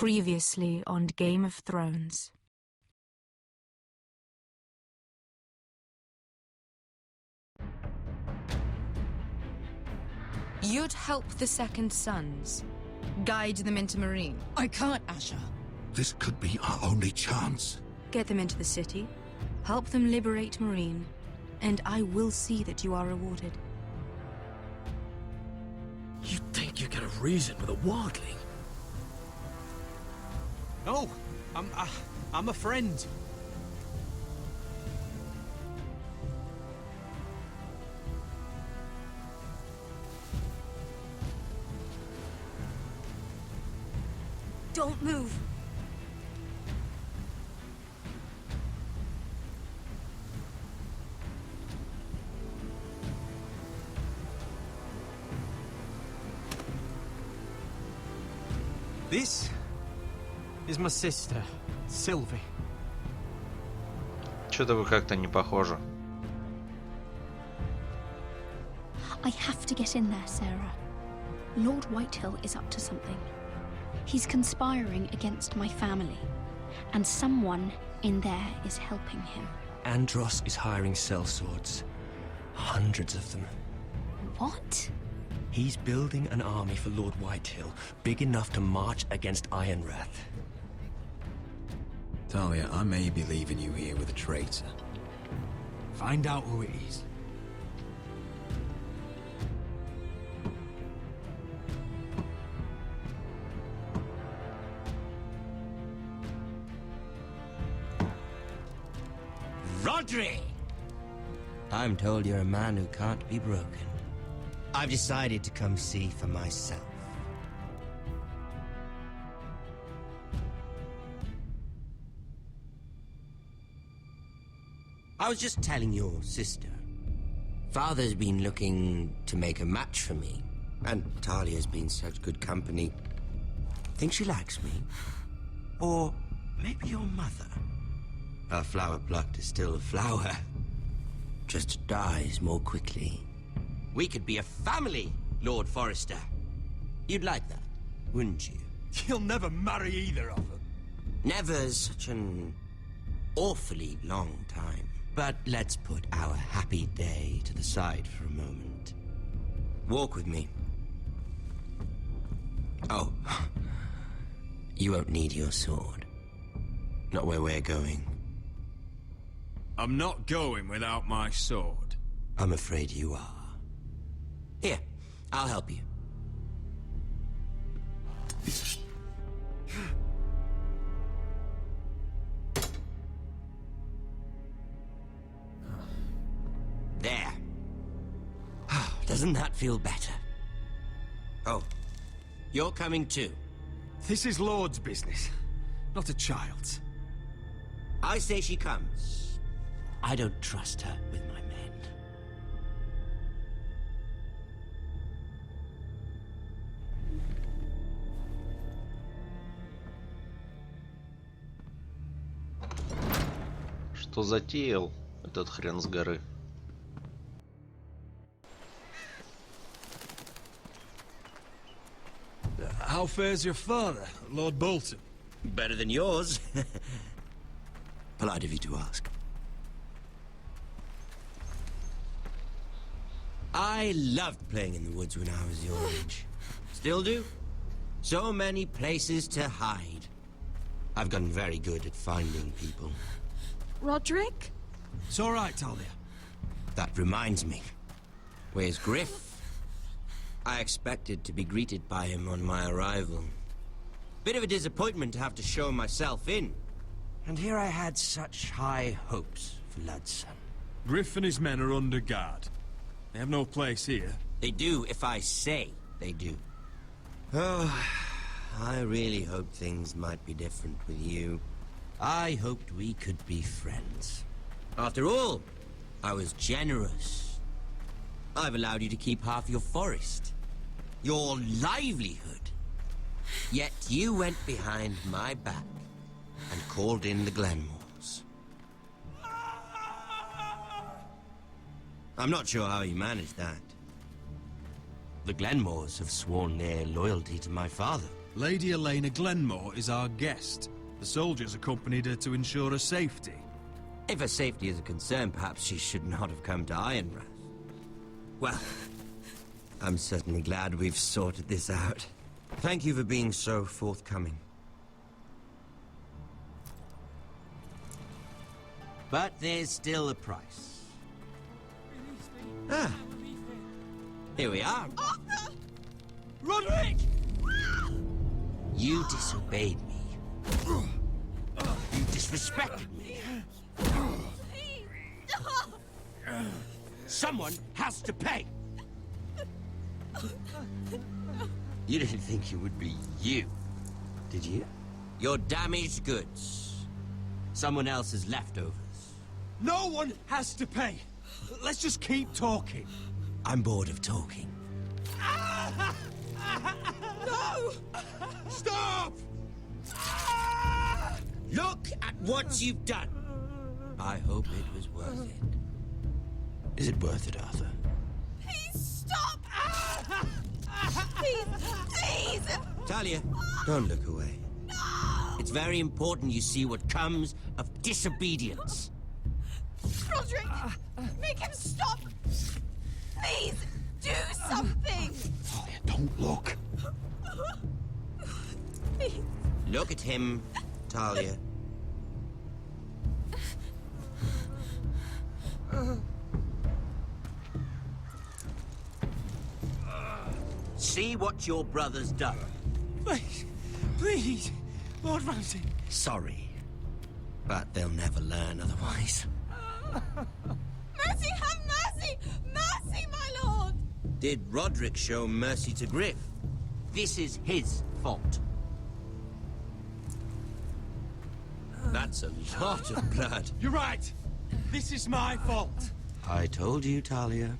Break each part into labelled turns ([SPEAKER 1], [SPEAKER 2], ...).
[SPEAKER 1] Previously on Game of Thrones. You'd help the Second Sons, guide them into Meereen.
[SPEAKER 2] I can't, Asha.
[SPEAKER 3] This could be our only chance.
[SPEAKER 1] Get them into the city, help them liberate Meereen, and I will see that you are rewarded.
[SPEAKER 4] You think you can have reason with a wildling?
[SPEAKER 5] No, I'm a friend.
[SPEAKER 1] Don't move.
[SPEAKER 5] This is my sister, Sylvie.
[SPEAKER 6] Что-то вы как-то не похожи.
[SPEAKER 7] I have to get in there, Sarah. Lord Whitehill is up to something. He's conspiring against my family, and someone in there is helping him.
[SPEAKER 4] Andros is hiring sellswords. Hundreds of them.
[SPEAKER 7] What?
[SPEAKER 4] He's building an army for Lord Whitehill, big enough to march against Ironrath.
[SPEAKER 8] Talia, I may be leaving you here with a traitor. Find out who it is.
[SPEAKER 9] Rodri! I'm told you're a man who can't be broken. I've decided to come see for myself. I was just telling your sister. Father's been looking to make a match for me, and Talia's been such good company. Think she likes me? Or maybe your mother? A flower plucked is still a flower. Just dies more quickly. We could be a family, Lord Forrester. You'd like that, wouldn't you?
[SPEAKER 8] You'll never marry either of them.
[SPEAKER 9] Never's such an awfully long time. But let's put our happy day to the side for a moment. Walk with me. Oh, you won't need your sword. Not where we're going.
[SPEAKER 8] I'm not going without my sword.
[SPEAKER 9] I'm afraid you are. Here, I'll help you. There. Doesn't that feel better? Oh, you're coming too.
[SPEAKER 8] This is Lord's business, not a child's.
[SPEAKER 9] I say she comes. I don't trust her with my men.
[SPEAKER 6] Что затеял этот хрен с горы?
[SPEAKER 8] How fares your father, Lord Bolton?
[SPEAKER 9] Better than yours. Polite of you to ask. I loved playing in the woods when I was your age. Still do. So many places to hide. I've gotten very good at finding people.
[SPEAKER 2] Roderick?
[SPEAKER 8] It's all right, Talia.
[SPEAKER 9] That reminds me. Where's Griff? I expected to be greeted by him on my arrival. Bit of a disappointment to have to show myself in. And here I had such high hopes for Ludson.
[SPEAKER 8] Griff and his men are under guard. They have no place here.
[SPEAKER 9] They do if I say they do. Oh, I really hoped things might be different with you. I hoped we could be friends. After all, I was generous. I've allowed you to keep half your forest. Your livelihood. Yet you went behind my back and called in the Glenmores. I'm not sure how you managed that. The Glenmores have sworn their loyalty to my father.
[SPEAKER 10] Lady Elena Glenmore is our guest. The soldiers accompanied her to ensure her safety.
[SPEAKER 9] If her safety is a concern, perhaps she should not have come to Ironrath. Well, I'm certainly glad we've sorted this out. Thank you for being so forthcoming. But there's still a price. Ah. Here we are.
[SPEAKER 2] Arthur!
[SPEAKER 9] Roderick! You disobeyed me. You disrespected me. Someone has to pay. You didn't think it would be you, did you? Your damaged goods. Someone else's leftovers.
[SPEAKER 5] No one has to pay. Let's just keep talking.
[SPEAKER 9] I'm bored of talking.
[SPEAKER 2] No!
[SPEAKER 9] Stop! Look at what you've done. I hope it was worth it. Is it worth it, Arthur?
[SPEAKER 2] Please stop! Please, please!
[SPEAKER 9] Talia, don't look away.
[SPEAKER 2] No!
[SPEAKER 9] It's very important you see what comes of disobedience.
[SPEAKER 2] Roderick! Make him stop! Please, do something!
[SPEAKER 3] Talia, don't look.
[SPEAKER 2] Please.
[SPEAKER 9] Look at him, Talia. See what your brother's done.
[SPEAKER 5] Please, please, Lord Ramsay.
[SPEAKER 9] Sorry, but they'll never learn otherwise.
[SPEAKER 2] Mercy, have mercy! Mercy, my lord!
[SPEAKER 9] Did Roderick show mercy to Griff? This is his fault. That's a lot of blood.
[SPEAKER 5] You're right. This is my fault.
[SPEAKER 9] I told you, Talia.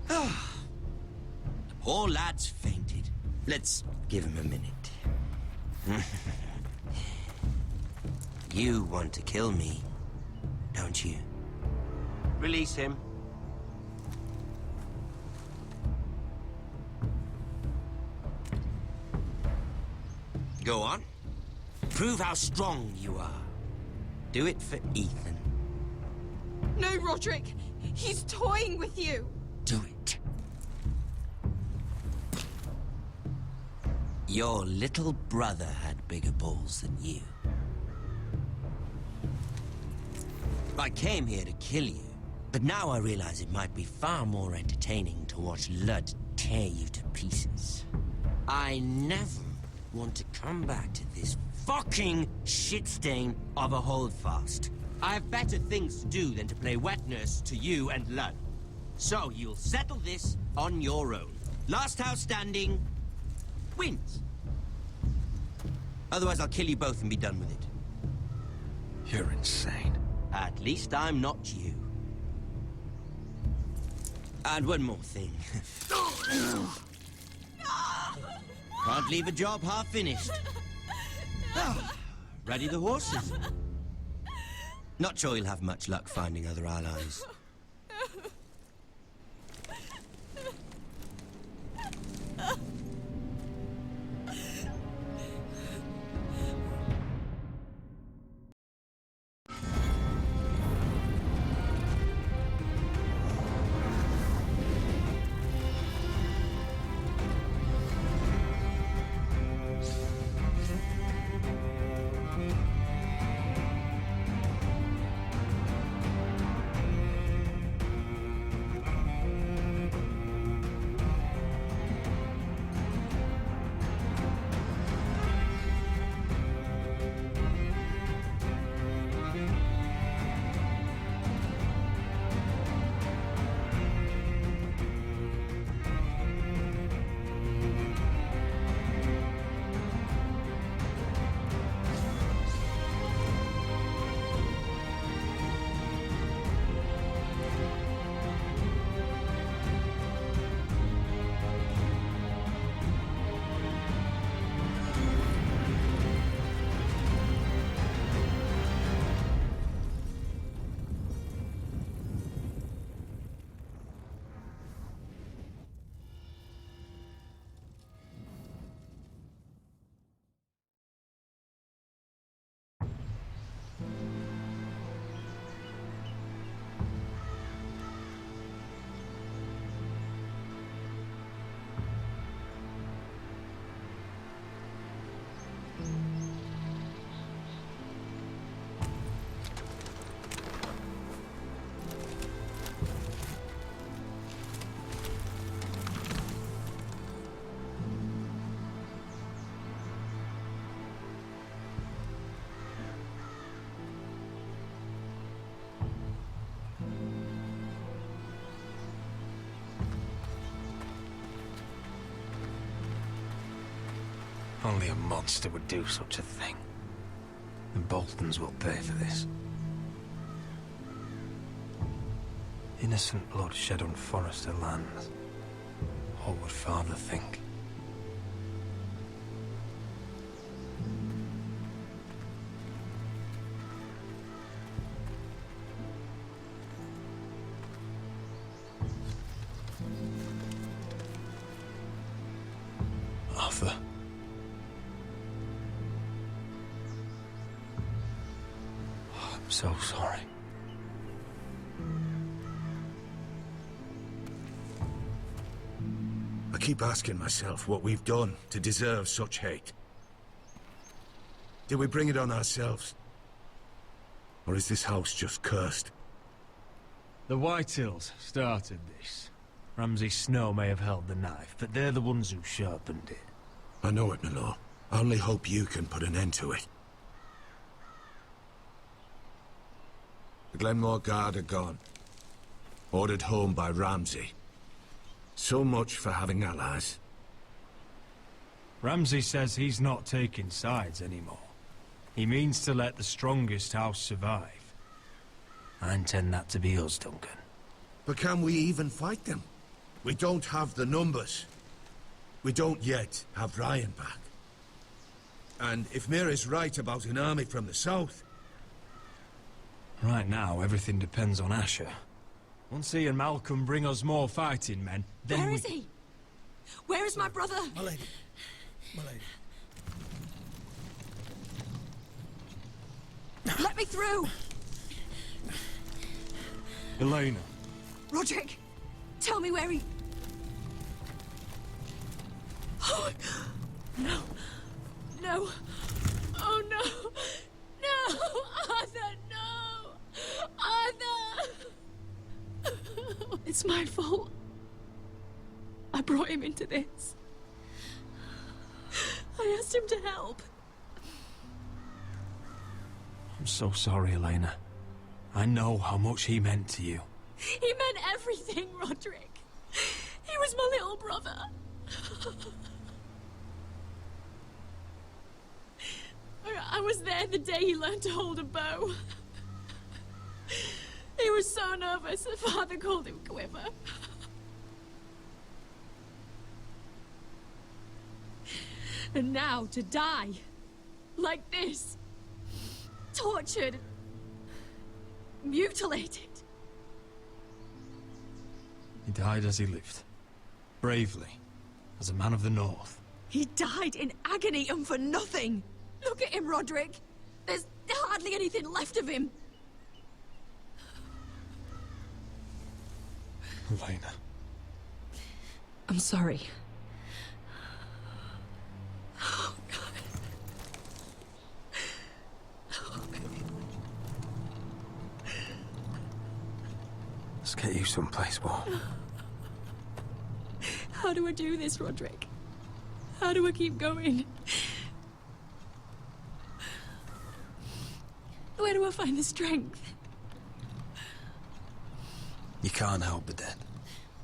[SPEAKER 9] The poor lad's fainted. Let's give him a minute. You want to kill me, don't you? Release him. Go on. Prove how strong you are. Do it for Ethan.
[SPEAKER 2] No, Roderick! He's toying with you!
[SPEAKER 9] Do it. Your little brother had bigger balls than you. I came here to kill you, but now I realize it might be far more entertaining to watch Ludd tear you to pieces. I never want to come back to this fucking shit stain of a holdfast. I have better things to do than to play wet nurse to you and Ludd. So you'll settle this on your own. Last house standing wins. Otherwise I'll kill you both and be done with it.
[SPEAKER 3] You're insane.
[SPEAKER 9] At least I'm not you. And one more thing. Can't leave a job half finished. Ready the horses? Not sure you'll have much luck finding other allies.
[SPEAKER 3] Only a monster would do such a thing. The Boltons will pay for this. Innocent blood shed on Forester lands. What would Father think? Arthur. Oh, I'm so sorry.
[SPEAKER 8] I keep asking myself what we've done to deserve such hate. Did we bring it on ourselves? Or is this house just cursed?
[SPEAKER 10] The Whitehills started this. Ramsay Snow may have held the knife, but they're the ones who sharpened it.
[SPEAKER 8] I know it, my lord. I only hope you can put an end to it. The Glenmore Guard are gone. Ordered home by Ramsay. So much for having allies.
[SPEAKER 10] Ramsay says he's not taking sides anymore. He means to let the strongest house survive. I intend that to be us, Duncan.
[SPEAKER 8] But can we even fight them? We don't have the numbers. We don't yet have Ryan back. And if Mira's right about an army from the south...
[SPEAKER 10] Right now, everything depends on Asher. Once he and Malcolm bring us more fighting men, then
[SPEAKER 2] Where is he? Where is my brother?
[SPEAKER 5] My lady. My lady.
[SPEAKER 2] Let me through!
[SPEAKER 10] Elena.
[SPEAKER 2] Roderick, tell me where he... Oh, no. No. Oh, no. No! Arthur, no! Arthur! It's my fault. I brought him into this. I asked him to help.
[SPEAKER 10] I'm so sorry, Elena. I know how much he meant to you.
[SPEAKER 2] He meant everything, Roderick. He was my little brother. I was there the day he learned to hold a bow. He was so nervous that Father called him Quiver. And now to die like this, tortured, mutilated.
[SPEAKER 10] He died as he lived. Bravely. As a man of the North.
[SPEAKER 2] He died in agony and for nothing. Look at him, Roderick. There's hardly anything left of him.
[SPEAKER 10] Elena.
[SPEAKER 2] I'm sorry. Oh, God. Oh, God.
[SPEAKER 3] Let's get you someplace warm.
[SPEAKER 2] How do I do this, Roderick? How do I keep going? Where do I find the strength?
[SPEAKER 3] You can't help the dead.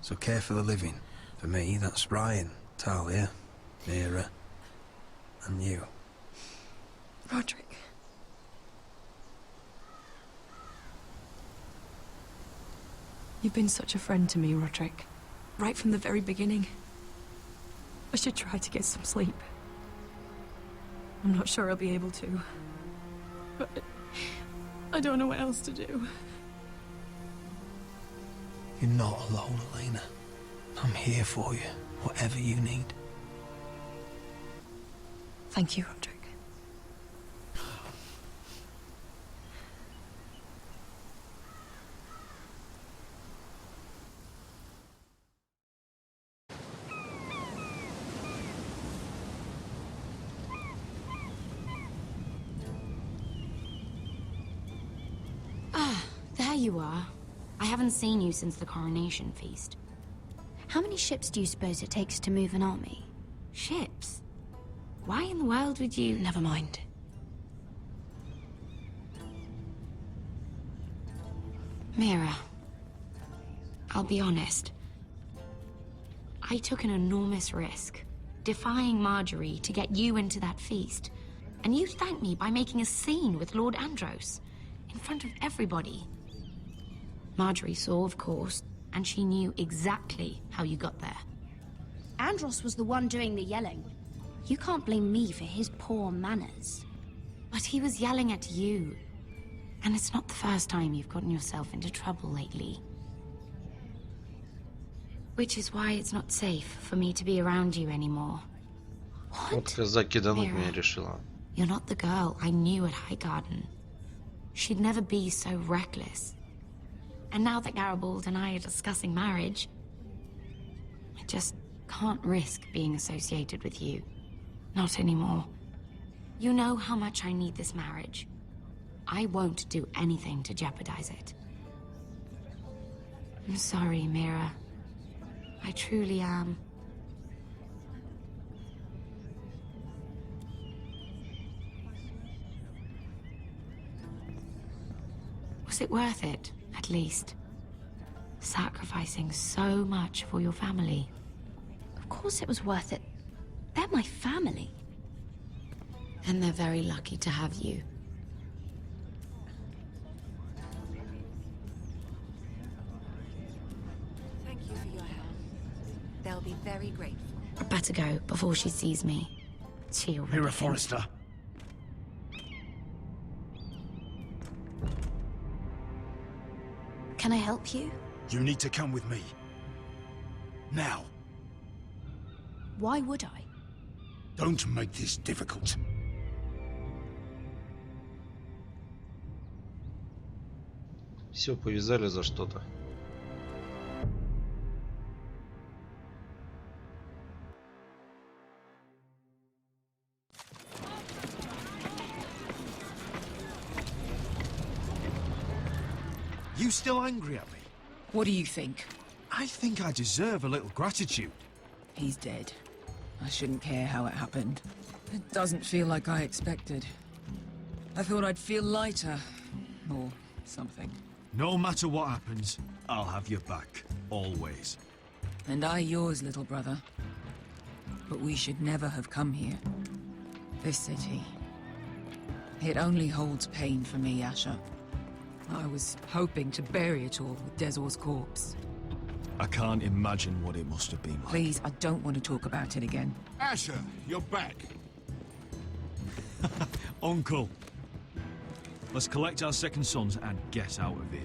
[SPEAKER 3] So care for the living. For me, that's Ryan, Talia, Mira, and you.
[SPEAKER 2] Roderick. You've been such a friend to me, Roderick. Right from the very beginning. I should try to get some sleep. I'm not sure I'll be able to. But I don't know what else to do.
[SPEAKER 3] You're not alone, Elena. I'm here for you, whatever you need.
[SPEAKER 2] Thank you, Roderick.
[SPEAKER 11] There you are. I haven't seen you since the coronation feast.
[SPEAKER 7] How many ships do you suppose it takes to move an army?
[SPEAKER 11] Ships? Why in the world would you...
[SPEAKER 2] Never mind.
[SPEAKER 11] Mira, I'll be honest. I took an enormous risk defying Marjorie to get you into that feast. And you thanked me by making a scene with Lord Andros, in front of everybody. Marjorie saw, of course, and she knew exactly how you got there.
[SPEAKER 7] Andros was the one doing the yelling. You can't blame me for his poor manners.
[SPEAKER 11] But he was yelling at you. And it's not the first time you've gotten yourself into trouble lately. Which is why it's not safe for me to be around you anymore.
[SPEAKER 6] Вот казак кидануть меня решила.
[SPEAKER 11] You're not the girl I knew at Highgarden. She'd never be so reckless. And now that Garibald and I are discussing marriage, I just can't risk being associated with you. Not anymore. You know how much I need this marriage. I won't do anything to jeopardize it. I'm sorry, Mira. I truly am. Was it worth it, at least? Sacrificing so much for your family?
[SPEAKER 7] Of course it was worth it. They're my family.
[SPEAKER 11] And they're very lucky to have you.
[SPEAKER 1] Thank you for your help. They'll be very grateful.
[SPEAKER 11] I better go before she sees me. She already
[SPEAKER 5] Mira
[SPEAKER 11] thinks-
[SPEAKER 5] Forrester.
[SPEAKER 7] Can I help you?
[SPEAKER 5] You need to come with me. Now.
[SPEAKER 7] Why would I?
[SPEAKER 5] Don't make this difficult.
[SPEAKER 6] Все, повязали за что-то.
[SPEAKER 5] You still angry at me?
[SPEAKER 2] What do you think?
[SPEAKER 5] I think I deserve a little gratitude.
[SPEAKER 2] He's dead. I shouldn't care how it happened. It doesn't feel like I expected. I thought I'd feel lighter. Or something.
[SPEAKER 5] No matter what happens, I'll have your back. Always.
[SPEAKER 2] And I yours, little brother. But we should never have come here. This city. It only holds pain for me, Asher. I was hoping to bury it all with Dezor's corpse.
[SPEAKER 5] I can't imagine what it must have been like.
[SPEAKER 2] Please, I don't want to talk about it again.
[SPEAKER 8] Asher, you're back.
[SPEAKER 5] Uncle. Let's collect our second sons and get out of here.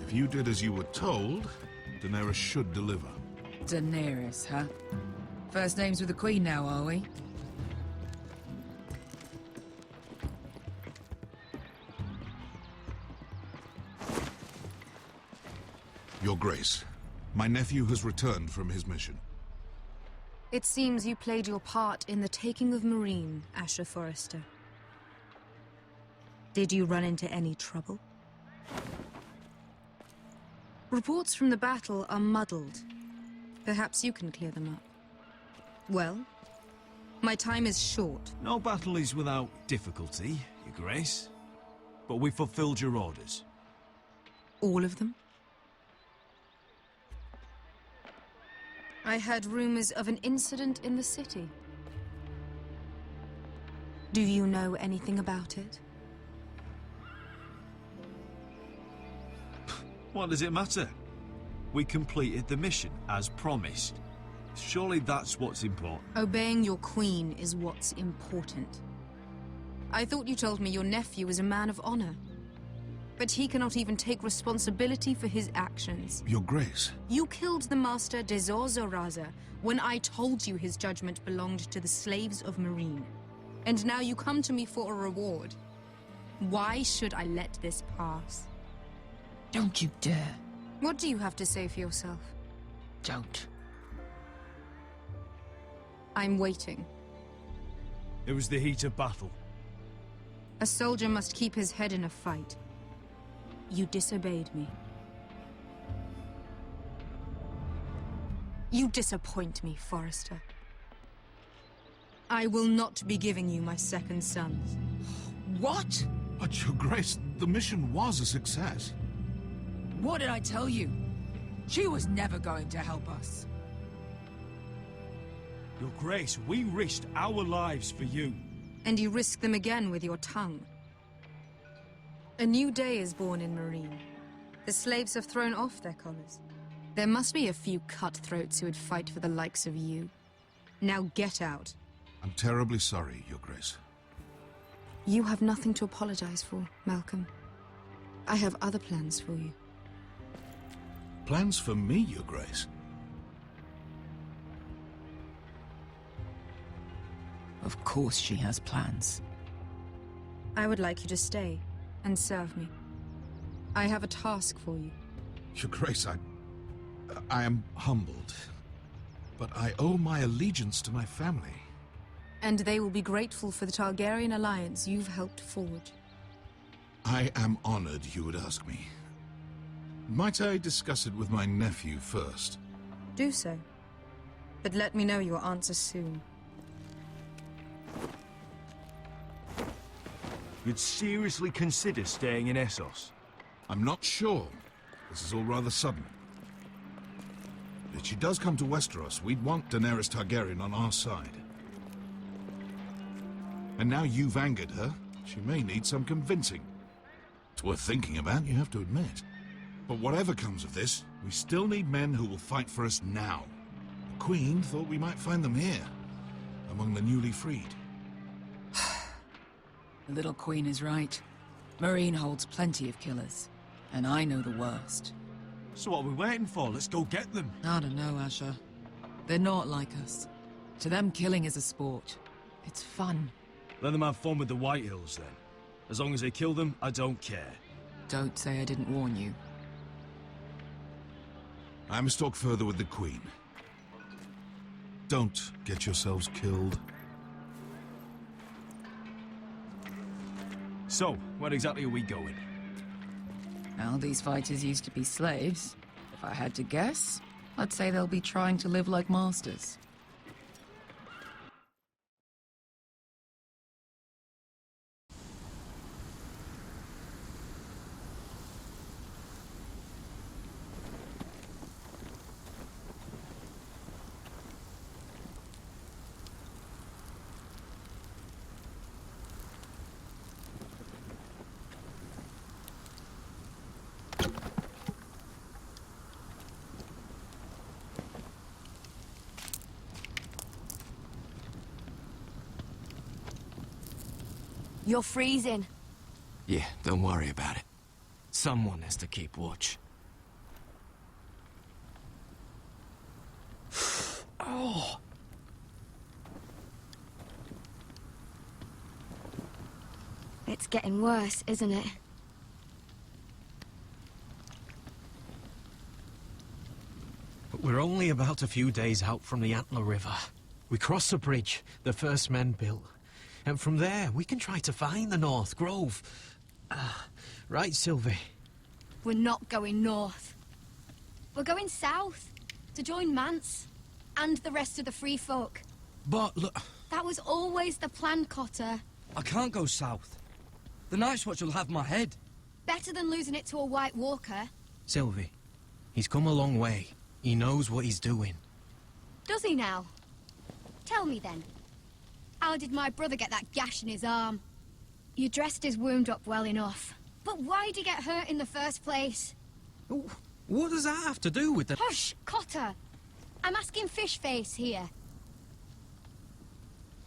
[SPEAKER 12] If you did as you were told, Daenerys should deliver.
[SPEAKER 2] Daenerys, huh? First names with the Queen now, are we?
[SPEAKER 12] Your Grace, my nephew has returned from his mission.
[SPEAKER 1] It seems you played your part in the taking of Marine, Asher Forrester. Did you run into any trouble? Reports from the battle are muddled. Perhaps you can clear them up. Well, my time is short.
[SPEAKER 5] No battle is without difficulty, Your Grace. But we fulfilled your orders.
[SPEAKER 1] All of them? I heard rumors of an incident in the city. Do you know anything about it?
[SPEAKER 5] What does it matter? We completed the mission, as promised. Surely that's what's important.
[SPEAKER 1] Obeying your queen is what's important. I thought you told me your nephew was a man of honor. But he cannot even take responsibility for his actions.
[SPEAKER 12] Your Grace.
[SPEAKER 1] You killed the master Dezor Zoraza when I told you his judgment belonged to the slaves of Marine. And now you come to me for a reward. Why should I let this pass?
[SPEAKER 2] Don't you dare.
[SPEAKER 1] What do you have to say for yourself?
[SPEAKER 2] Don't.
[SPEAKER 1] I'm waiting.
[SPEAKER 5] It was the heat of battle.
[SPEAKER 1] A soldier must keep his head in a fight. You disobeyed me. You disappoint me, Forrester. I will not be giving you my second sons.
[SPEAKER 2] What?
[SPEAKER 12] But Your Grace, the mission was a success.
[SPEAKER 2] What did I tell you? She was never going to help us.
[SPEAKER 10] Your Grace, we risked our lives for you.
[SPEAKER 1] And you risk them again with your tongue. A new day is born in Marine. The slaves have thrown off their collars. There must be a few cutthroats who would fight for the likes of you. Now get out.
[SPEAKER 12] I'm terribly sorry, Your Grace.
[SPEAKER 1] You have nothing to apologize for, Malcolm. I have other plans for you.
[SPEAKER 12] Plans for me, Your Grace?
[SPEAKER 13] Of course she has plans.
[SPEAKER 1] I would like you to stay and serve me. I have a task for you.
[SPEAKER 12] Your Grace, I am humbled, but I owe my allegiance to my family.
[SPEAKER 1] And they will be grateful for the Targaryen alliance you've helped forge.
[SPEAKER 12] I am honored you would ask me. Might I discuss it with my nephew first?
[SPEAKER 1] Do so. But let me know your answer soon.
[SPEAKER 10] You'd seriously consider staying in Essos?
[SPEAKER 12] I'm not sure. This is all rather sudden. If she does come to Westeros, we'd want Daenerys Targaryen on our side. And now you've angered her, she may need some convincing. It's worth thinking about, you have to admit. But whatever comes of this, we still need men who will fight for us now. The Queen thought we might find them here, among the newly freed.
[SPEAKER 13] The little queen is right. Marine holds plenty of killers, and I know the worst.
[SPEAKER 10] So what are we waiting for? Let's go get them.
[SPEAKER 13] I don't know, Asher. They're not like us. To them, killing is a sport. It's fun.
[SPEAKER 10] Let them have fun with the White Hills, then. As long as they kill them, I don't care.
[SPEAKER 13] Don't say I didn't warn you.
[SPEAKER 12] I must talk further with the Queen. Don't get yourselves killed.
[SPEAKER 10] So, where exactly are we going?
[SPEAKER 13] Now, these fighters used to be slaves. If I had to guess, I'd say they'll be trying to live like masters.
[SPEAKER 14] You're freezing.
[SPEAKER 4] Yeah, don't worry about it. Someone has to keep watch.
[SPEAKER 13] Oh!
[SPEAKER 14] It's getting worse, isn't it?
[SPEAKER 4] But we're only about a few days out from the Antler River. We cross the bridge the first men built. And from there, we can try to find the North Grove. Right, Sylvie?
[SPEAKER 14] We're not going north. We're going south, to join Mance, and the rest of the free folk.
[SPEAKER 4] But look...
[SPEAKER 14] That was always the plan, Cotter.
[SPEAKER 15] I can't go south. The Night's Watch will have my head.
[SPEAKER 14] Better than losing it to a White Walker.
[SPEAKER 4] Sylvie, he's come a long way. He knows what he's doing.
[SPEAKER 14] Does he now? Tell me then. How did my brother get that gash in his arm? You dressed his wound up well enough. But why'd he get hurt in the first place?
[SPEAKER 4] What does that have to do with the...
[SPEAKER 14] Hush, Cotter! I'm asking Fishface here.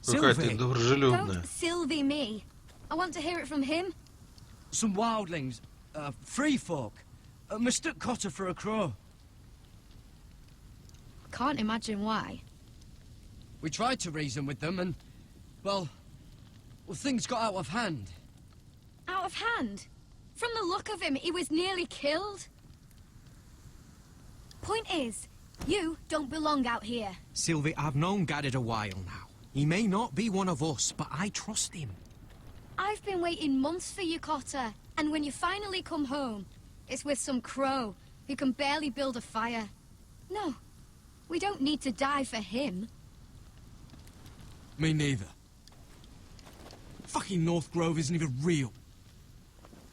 [SPEAKER 6] Какая-то дружелюбная.
[SPEAKER 14] Don't Sylvie me. I want to hear it from him.
[SPEAKER 15] Some wildlings, free folk, mistook Cotter for a crow.
[SPEAKER 14] Can't imagine why.
[SPEAKER 15] We tried to reason with them and, well, things got out of hand.
[SPEAKER 14] Out of hand? From the look of him, he was nearly killed. Point is, you don't belong out here.
[SPEAKER 4] Sylvie, I've known Gaddard a while now. He may not be one of us, but I trust him.
[SPEAKER 14] I've been waiting months for you, Cotter. And when you finally come home, it's with some crow who can barely build a fire. No, we don't need to die for him.
[SPEAKER 15] Me neither. Fucking North Grove isn't even real.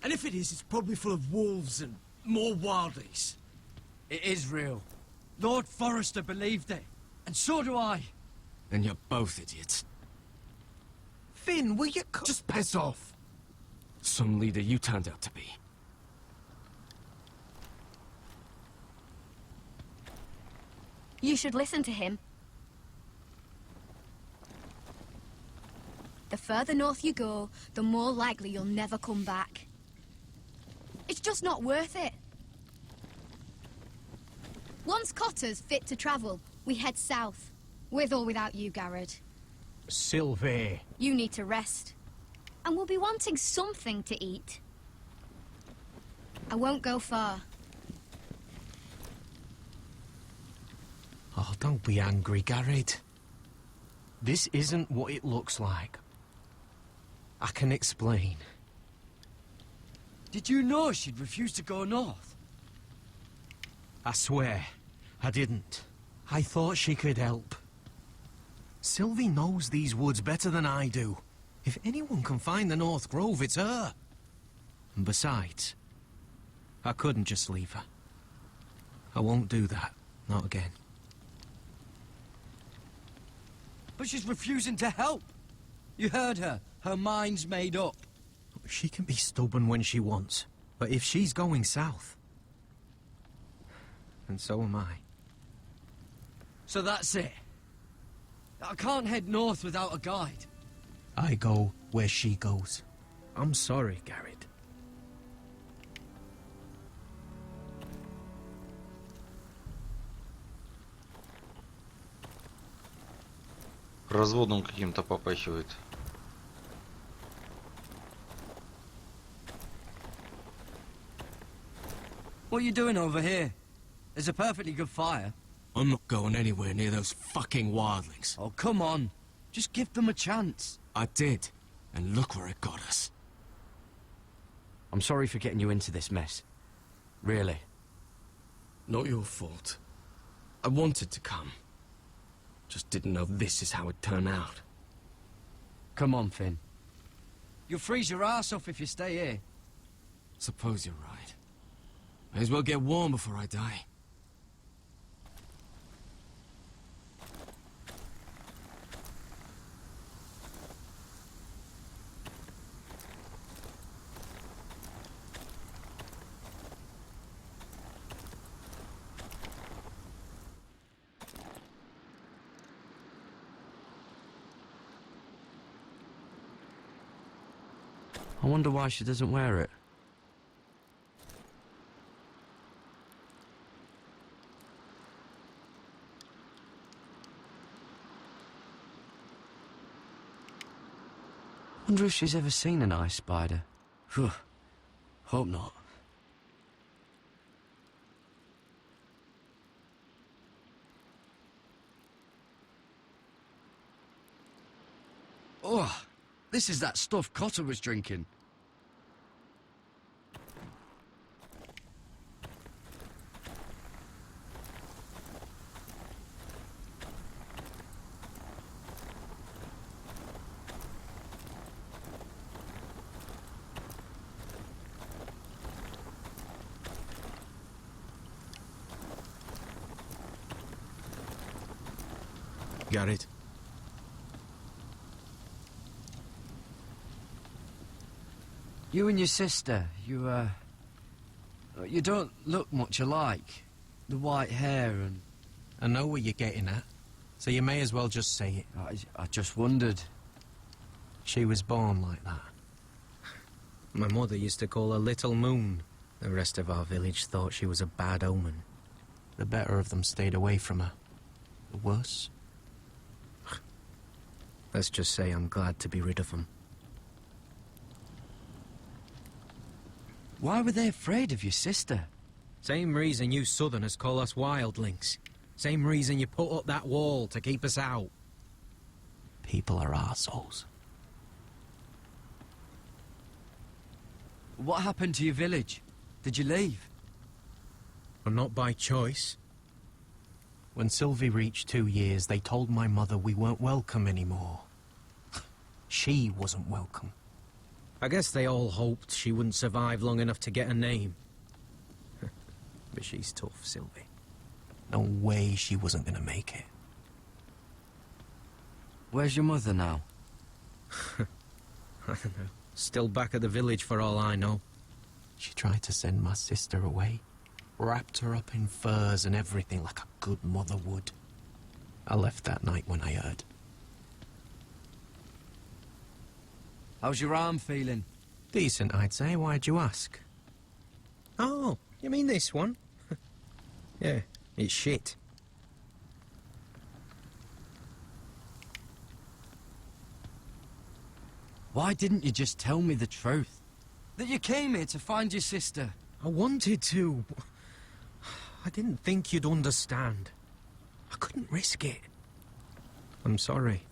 [SPEAKER 15] And if it is, it's probably full of wolves and more wildlings. It is real. Lord Forrester believed it. And so do I. Then you're both idiots.
[SPEAKER 4] Finn, will you
[SPEAKER 15] Just piss off! Some leader you turned out to be.
[SPEAKER 14] You should listen to him. The further north you go, the more likely you'll never come back. It's just not worth it. Once Cotter's fit to travel, we head south. With or without you, Garrett.
[SPEAKER 4] Sylvie.
[SPEAKER 14] You need to rest. And we'll be wanting something to eat. I won't go far.
[SPEAKER 4] Oh, don't be angry, Garrett. This isn't what it looks like. I can explain.
[SPEAKER 15] Did you know she'd refuse to go north?
[SPEAKER 4] I swear, I didn't. I thought she could help. Sylvie knows these woods better than I do. If anyone can find the North Grove, it's her. And besides, I couldn't just leave her. I won't do that. Not again.
[SPEAKER 15] But she's refusing to help. You heard her. Her mind's made up.
[SPEAKER 4] She can be stubborn when she wants. But if she's going south... and so am I.
[SPEAKER 15] So that's it. I can't head north without a guide.
[SPEAKER 4] I go where she goes. I'm sorry, Garrett.
[SPEAKER 6] Разводом каким-то попахивает.
[SPEAKER 15] What are you doing over here? There's a perfectly good fire.
[SPEAKER 10] I'm not going anywhere near those fucking wildlings.
[SPEAKER 15] Oh, come on. Just give them a chance.
[SPEAKER 10] I did, and look where it got us.
[SPEAKER 16] I'm sorry for getting you into this mess. Really.
[SPEAKER 10] Not your fault. I wanted to come. Just didn't know this is how it'd turn out.
[SPEAKER 16] Come on, Finn.
[SPEAKER 15] You'll freeze your ass off if you stay here.
[SPEAKER 10] Suppose you're right. May as well get warm before I die.
[SPEAKER 16] I wonder why she doesn't wear it. Wonder if she's ever seen an ice spider.
[SPEAKER 10] Phew. Hope not.
[SPEAKER 15] Oh, this is that stuff Cotter was drinking.
[SPEAKER 4] Garrett.
[SPEAKER 16] You and your sister, you don't look much alike. The white hair and...
[SPEAKER 4] I know what you're getting at, so you may as well just say it.
[SPEAKER 16] I just wondered.
[SPEAKER 4] She was born like that. My mother used to call her Little Moon. The rest of our village thought she was a bad omen. The better of them stayed away from her. The worse? Let's just say I'm glad to be rid of them.
[SPEAKER 16] Why were they afraid of your sister?
[SPEAKER 4] Same reason you Southerners call us wildlings. Same reason you put up that wall to keep us out. People are arseholes.
[SPEAKER 16] What happened to your village? Did you leave?
[SPEAKER 4] Well, not by choice. When Sylvie reached 2 years, they told my mother we weren't welcome anymore. She wasn't welcome. I guess they all hoped she wouldn't survive long enough to get a name. But she's tough, Sylvie. No way she wasn't gonna make it.
[SPEAKER 16] Where's your mother now?
[SPEAKER 4] I don't know. Still back at the village for all I know. She tried to send my sister away. Wrapped her up in furs and everything like a good mother would. I left that night when I heard.
[SPEAKER 16] How's your arm feeling?
[SPEAKER 4] Decent, I'd say. Why'd you ask? Oh, you mean this one? Yeah, it's shit.
[SPEAKER 16] Why didn't you just tell me the truth? That you came here to find your sister?
[SPEAKER 4] I wanted to. I didn't think you'd understand. I couldn't risk it. I'm sorry.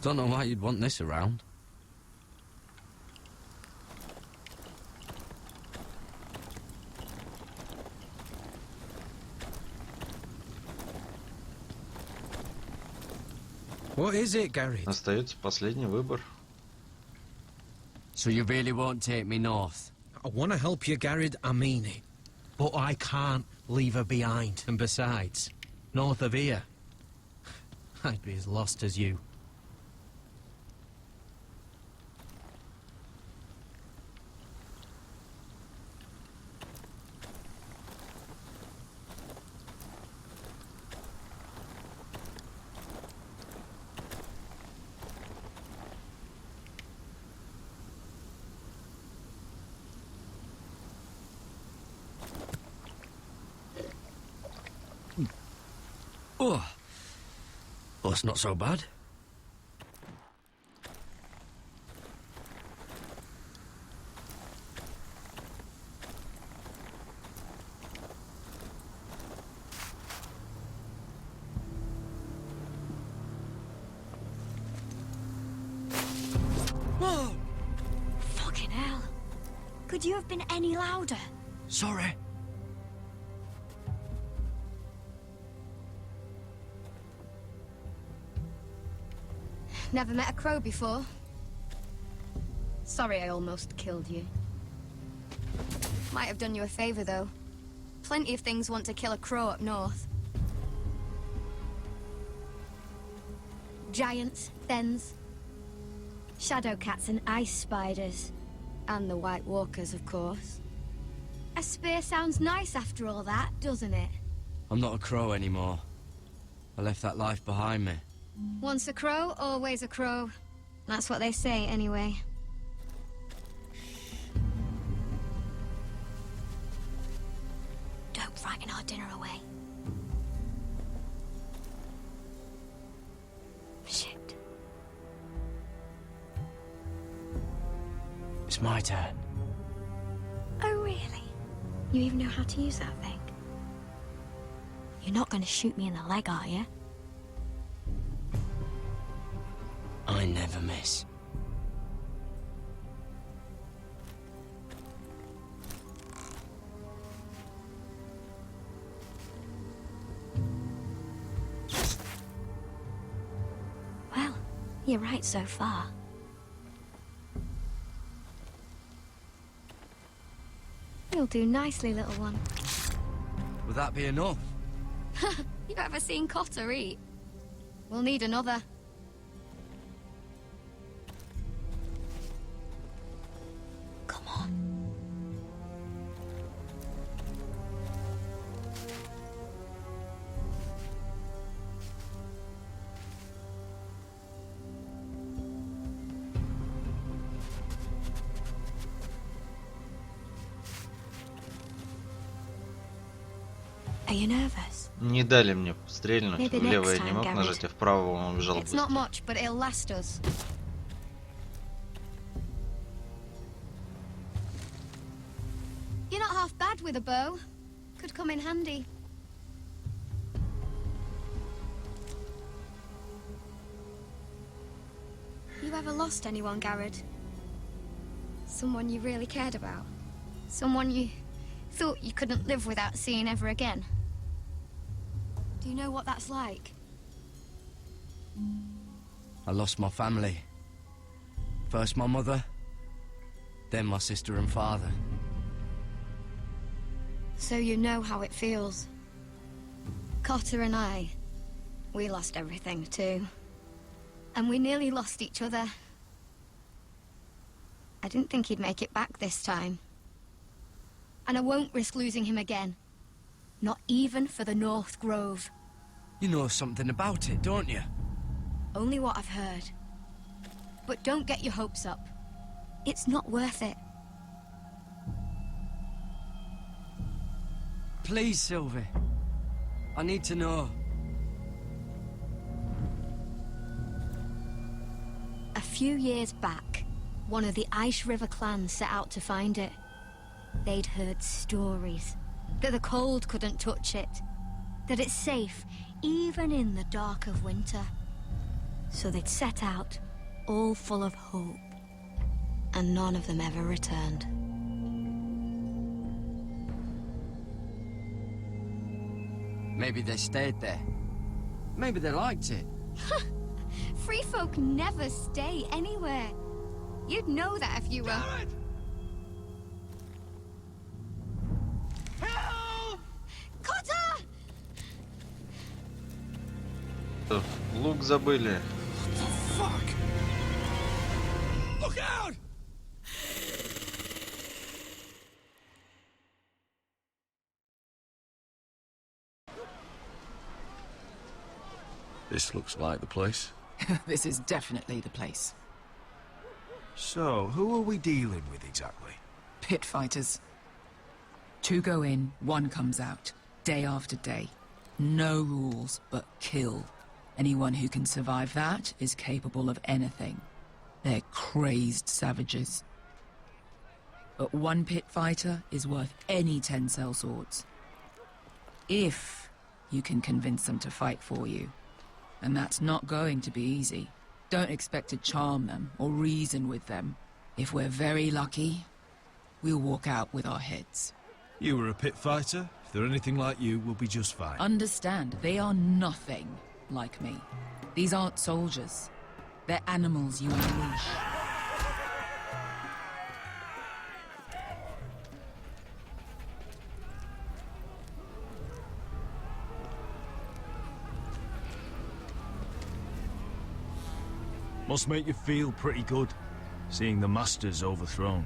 [SPEAKER 16] Don't know why you'd want this around.
[SPEAKER 4] What is it, Garrett?
[SPEAKER 6] Остается последний выбор.
[SPEAKER 16] So you really won't take me north?
[SPEAKER 4] I want to help you, Garrett, I mean it. But I can't leave her behind. And besides, north of here, I'd be as lost as you.
[SPEAKER 16] Oh, well, it's not so bad.
[SPEAKER 14] Whoa! Fucking hell. Could you have been any louder?
[SPEAKER 16] Sorry.
[SPEAKER 14] Never met a crow before. Sorry I almost killed you. Might have done you a favor, though. Plenty of things want to kill a crow up north. Giants, thens, shadow cats and ice spiders. And the White Walkers, of course. A spear sounds nice after all that, doesn't it?
[SPEAKER 16] I'm not a crow anymore. I left that life behind me.
[SPEAKER 14] Once a crow, always a crow. That's what they say, anyway. Don't frighten our dinner away. Shit.
[SPEAKER 16] It's my turn.
[SPEAKER 14] Oh, really? You even know how to use that thing? You're not going to shoot me in the leg, are you?
[SPEAKER 16] I never miss.
[SPEAKER 14] Well, you're right so far. You'll do nicely, little one.
[SPEAKER 16] Would that be enough?
[SPEAKER 14] You ever seen Cotter eat? We'll need another. Come on. Are you nervous?
[SPEAKER 6] Не дали мне стрельнуть.
[SPEAKER 14] Maybe
[SPEAKER 6] Влево
[SPEAKER 14] next
[SPEAKER 6] я не
[SPEAKER 14] time,
[SPEAKER 6] мог
[SPEAKER 14] Garrett.
[SPEAKER 6] нажать, а вправо он убежал
[SPEAKER 14] It's
[SPEAKER 6] быстро.
[SPEAKER 14] not much, but it'll last us. You're not half bad with a bow. Could come in handy. You ever lost anyone, Garrett? Someone you really cared about? Someone you Thought you couldn't live without seeing ever again. Do you know what that's like?
[SPEAKER 16] I lost my family. First my mother, then my sister and father.
[SPEAKER 14] So you know how it feels. Cotter and I, we lost everything too. And we nearly lost each other. I didn't think he'd make it back this time. And I won't risk losing him again. Not even for the North Grove.
[SPEAKER 16] You know something about it, don't you?
[SPEAKER 14] Only what I've heard. But don't get your hopes up. It's not worth it.
[SPEAKER 16] Please, Sylvie. I need to know.
[SPEAKER 14] A few years back, one of the Ice River clans set out to find it. They'd heard stories that the cold couldn't touch it, that it's safe even in the dark of winter. So they'd set out, all full of hope, and none of them ever returned.
[SPEAKER 16] Maybe they stayed there. Maybe they liked it.
[SPEAKER 14] Free folk never stay anywhere. You'd know that if you were... Help! Cotter!
[SPEAKER 6] Лук забыли.
[SPEAKER 15] What the fuck? Look out!
[SPEAKER 5] This looks like the place.
[SPEAKER 13] This is definitely the place.
[SPEAKER 5] So, who are we dealing with exactly?
[SPEAKER 13] Pit fighters. 2 go in, 1 comes out. Day after day. No rules, but kill. Anyone who can survive that is capable of anything. They're crazed savages. But 1 pit fighter is worth any 10 sellswords. If you can convince them to fight for you. And that's not going to be easy. Don't expect to charm them or reason with them. If we're very lucky, we'll walk out with our heads.
[SPEAKER 5] You were a pit fighter. If they're anything like you, we'll be just fine.
[SPEAKER 13] Understand, they are nothing like me. These aren't soldiers. They're animals you unleash.
[SPEAKER 5] Must make you feel pretty good, seeing the Masters overthrown.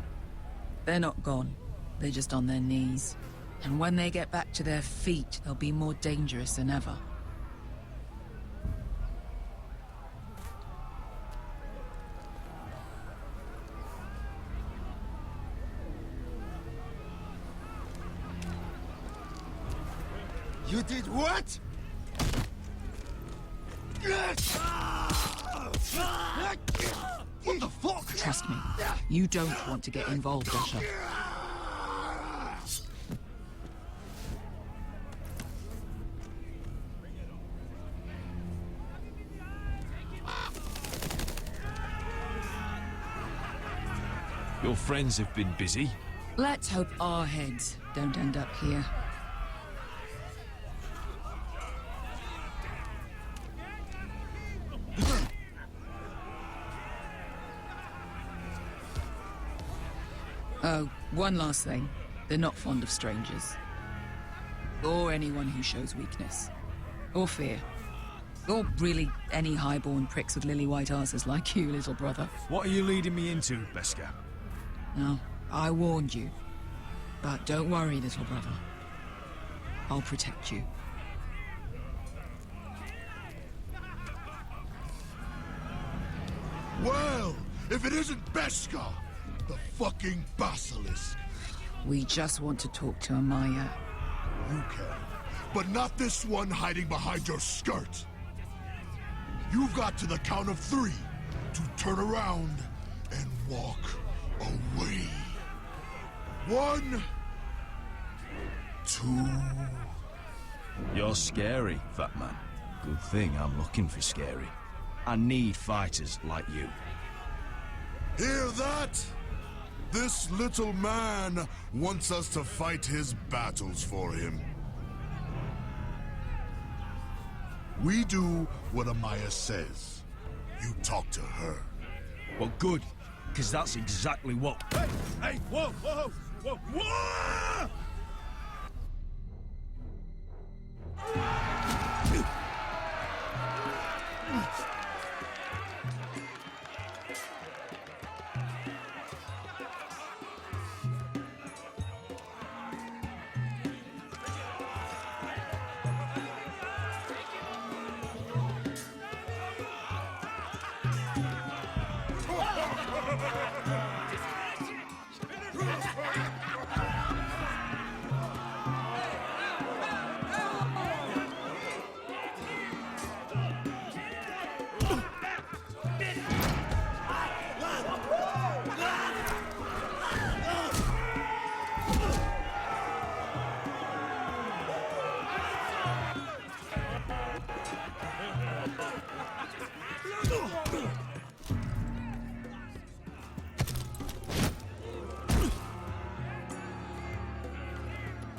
[SPEAKER 13] They're not gone. They're just on their knees. And when they get back to their feet, they'll be more dangerous than ever.
[SPEAKER 8] You did what?
[SPEAKER 13] What the fuck? Trust me, you don't want to get involved, Usher.
[SPEAKER 5] Your friends have been busy.
[SPEAKER 13] Let's hope our heads don't end up here. Oh, one last thing. They're not fond of strangers. Or anyone who shows weakness. Or fear. Or really any highborn pricks with lily-white asses like you, little brother.
[SPEAKER 5] What are you leading me into, Beskar?
[SPEAKER 13] No, I warned you. But don't worry, little brother. I'll protect you.
[SPEAKER 8] Well, if it isn't Beskar, the fucking basilisk.
[SPEAKER 13] We just want to talk to Amaya.
[SPEAKER 8] You can, but not this one hiding behind your skirt. You've got to the count of 3 to turn around and walk away. 1, 2...
[SPEAKER 5] You're scary, fat man. Good thing I'm looking for scary. I need fighters like you.
[SPEAKER 8] Hear that? This little man wants us to fight his battles for him. We do what Amaya says. You talk to her.
[SPEAKER 15] Well, good, because that's exactly what... Hey! Hey! Whoa! Whoa! Whoa! Whoa!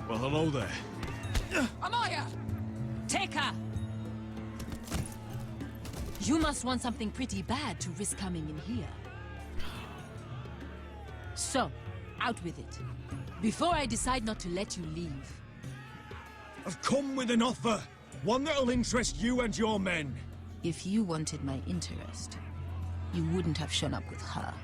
[SPEAKER 15] Well, hello there.
[SPEAKER 17] Amaya! Take her! You must want something pretty bad to risk coming in here. So, out with it. Before I decide not to let you leave.
[SPEAKER 15] I've come with an offer. One that'll interest you and your men.
[SPEAKER 17] If you wanted my interest, you wouldn't have shown up with her.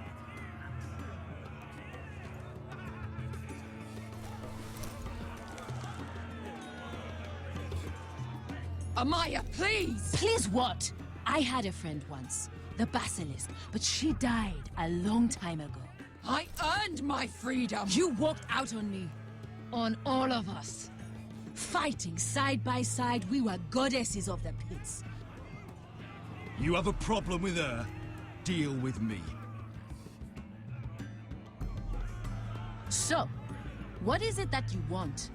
[SPEAKER 13] Amaya, please!
[SPEAKER 17] Please what? I had a friend once, the Basilisk, but she died a long time ago.
[SPEAKER 13] I earned my freedom!
[SPEAKER 17] You walked out on me. On all of us. Fighting side by side, we were goddesses of the pits.
[SPEAKER 15] You have a problem with her? Deal with me.
[SPEAKER 17] So, what is it that you want?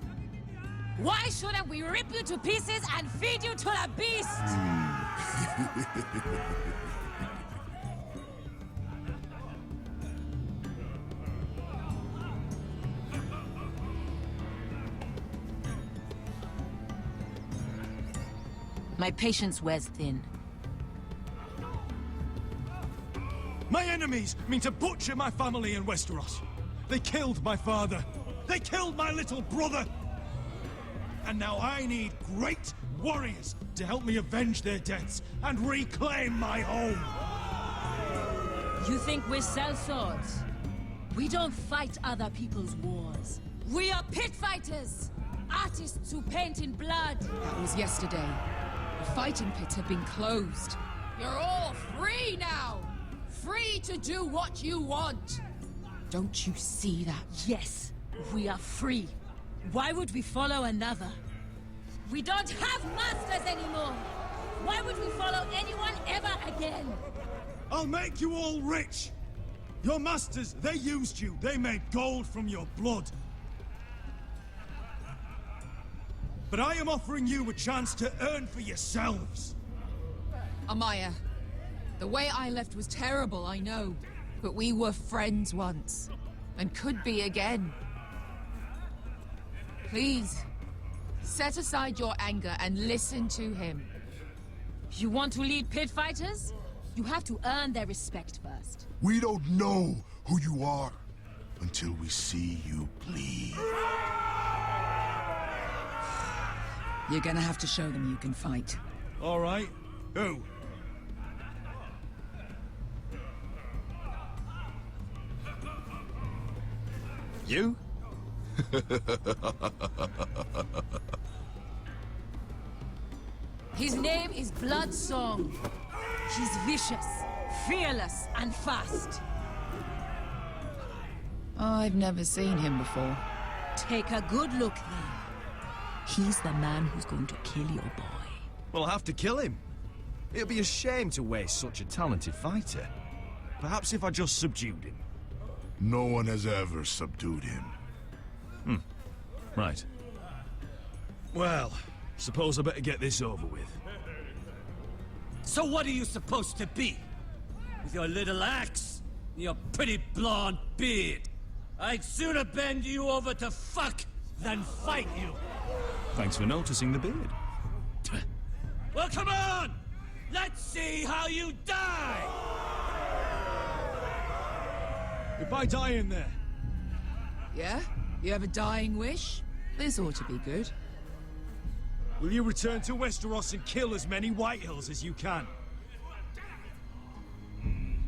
[SPEAKER 17] Why shouldn't we rip you to pieces and feed you to the beast? My patience wears thin.
[SPEAKER 15] My enemies mean to butcher my family in Westeros. They killed my father. They killed my little brother. And now I need great warriors to help me avenge their deaths and reclaim my home.
[SPEAKER 17] You think we sell swords? We don't fight other people's wars. We are pit fighters! Artists who paint in blood!
[SPEAKER 13] That was yesterday. The fighting pits have been closed. You're all free now! Free to do what you want! Don't you see that?
[SPEAKER 17] Yes, we are free. Why would we follow another? We don't have masters anymore! Why would we follow anyone ever again?
[SPEAKER 15] I'll make you all rich! Your masters, they used you. They made gold from your blood. But I am offering you a chance to earn for yourselves.
[SPEAKER 13] Amaya, the way I left was terrible, I know. But we were friends once. And could be again. Please, set aside your anger and listen to him.
[SPEAKER 17] You want to lead pit fighters? You have to earn their respect first.
[SPEAKER 8] We don't know who you are until we see you bleed.
[SPEAKER 13] You're gonna have to show them you can fight.
[SPEAKER 15] All right. Who? You?
[SPEAKER 17] His name is Bloodsong. He's vicious, fearless, and fast.
[SPEAKER 13] I've never seen him before.
[SPEAKER 17] Take a good look then. He's the man who's going to kill your boy.
[SPEAKER 5] We'll have to kill him. It'd be a shame to waste such a talented fighter. Perhaps if I just subdued him.
[SPEAKER 8] No one has ever subdued him.
[SPEAKER 5] Right. Well, suppose I better get this over with.
[SPEAKER 15] So what are you supposed to be? With your little axe and your pretty blonde beard?
[SPEAKER 18] I'd sooner bend you over to fuck than fight you.
[SPEAKER 15] Thanks for noticing the beard.
[SPEAKER 18] Well, come on! Let's see how you die!
[SPEAKER 15] If I die in there...
[SPEAKER 13] Yeah? You have a dying wish? This ought to be good.
[SPEAKER 15] Will you return to Westeros and kill as many Whitehills as you can?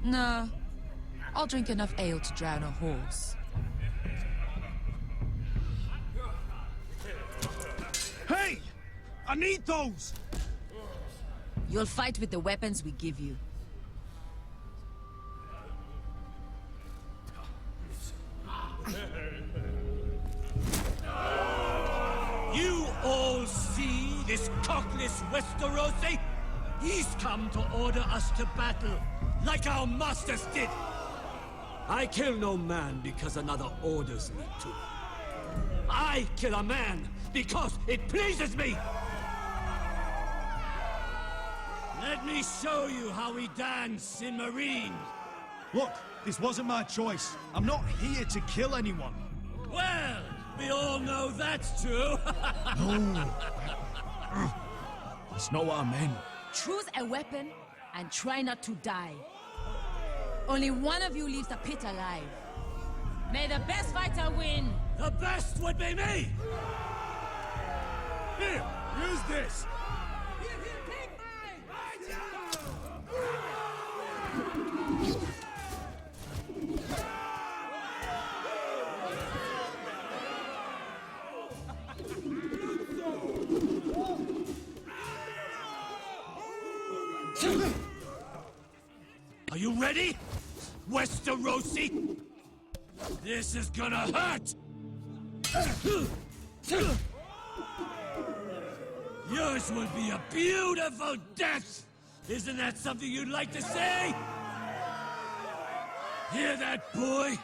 [SPEAKER 13] No. I'll drink enough ale to drown a horse.
[SPEAKER 15] Hey! I need those!
[SPEAKER 17] You'll fight with the weapons we give you.
[SPEAKER 18] You all see this cockless Westerosi? He's come to order us to battle, like our masters did. I kill no man because another orders me to. I kill a man because it pleases me! Let me show you how we dance in Marine.
[SPEAKER 15] Look, this wasn't my choice. I'm not here to kill anyone.
[SPEAKER 18] Well, we all know that's true.
[SPEAKER 15] No. That's not what I meant.
[SPEAKER 17] Choose a weapon and try not to die. Only one of you leaves the pit alive. May the best fighter win!
[SPEAKER 18] The best would be me!
[SPEAKER 15] Here, use this!
[SPEAKER 18] Are you ready, Westerosi? This is gonna hurt! Yours will be a beautiful death! Isn't that something you'd like to say? Hear that, boy?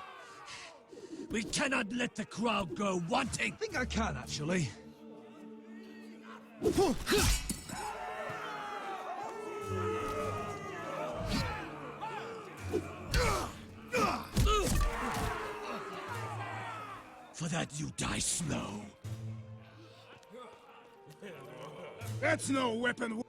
[SPEAKER 18] We cannot let the crowd go wanting!
[SPEAKER 15] I think I can, actually.
[SPEAKER 18] For that you die slow.
[SPEAKER 15] That's no weapon.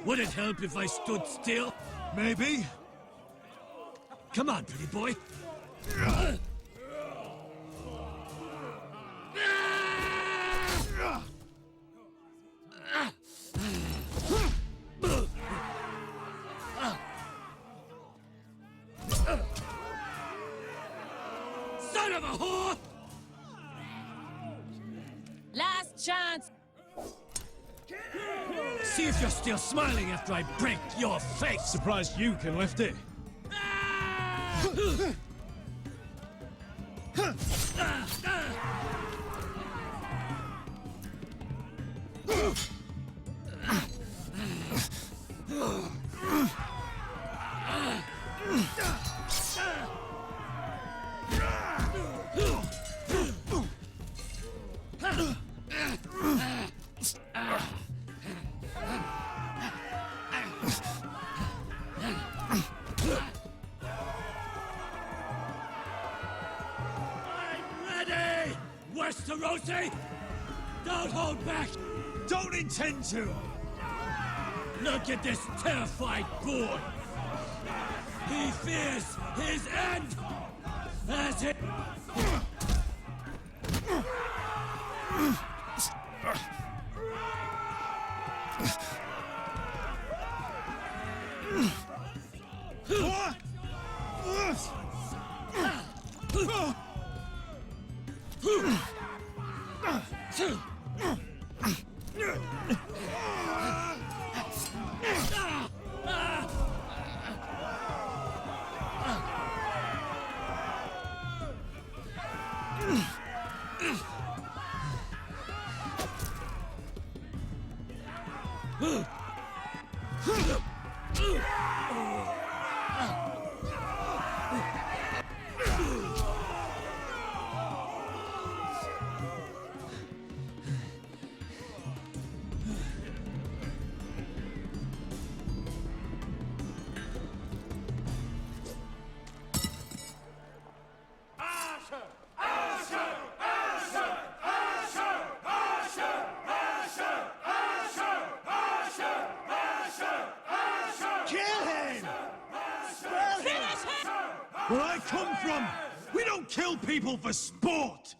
[SPEAKER 18] Would it help if I stood still?
[SPEAKER 15] Maybe.
[SPEAKER 18] Come on, pretty boy. Son of a whore!
[SPEAKER 17] Last chance!
[SPEAKER 18] See if you're still smiling after I break your face!
[SPEAKER 15] Surprised you can lift it.
[SPEAKER 18] Westerosi! Don't hold back!
[SPEAKER 15] Don't intend to!
[SPEAKER 18] Look at this terrified boy! He fears his end! As it...
[SPEAKER 15] Kill him! Finish him! Where I come from, we don't kill people for sport!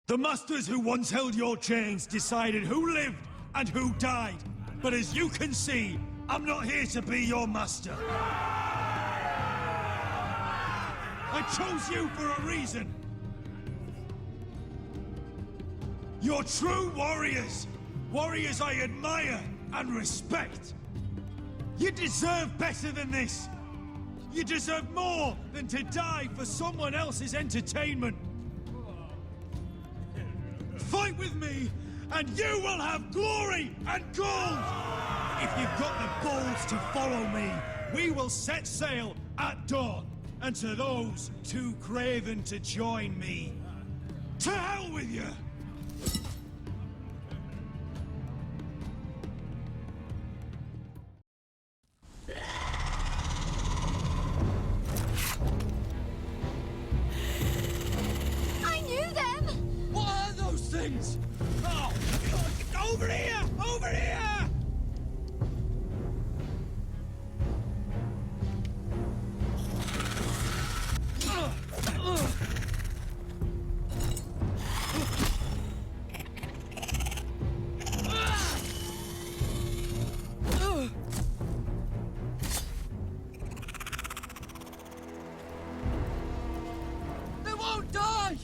[SPEAKER 15] The masters who once held your chains decided who lived and who died. But as you can see, I'm not here to be your master. I chose you for a reason. You're true warriors. Warriors I admire and respect. You deserve better than this. You deserve more than to die for someone else's entertainment. Fight with me, and you will have glory and gold! If you've got the balls to follow me, we will set sail at dawn. And to those too craven to join me, to hell with you!
[SPEAKER 14] I knew them!
[SPEAKER 18] What are those things? Oh, God, over here! Over here! They won't die!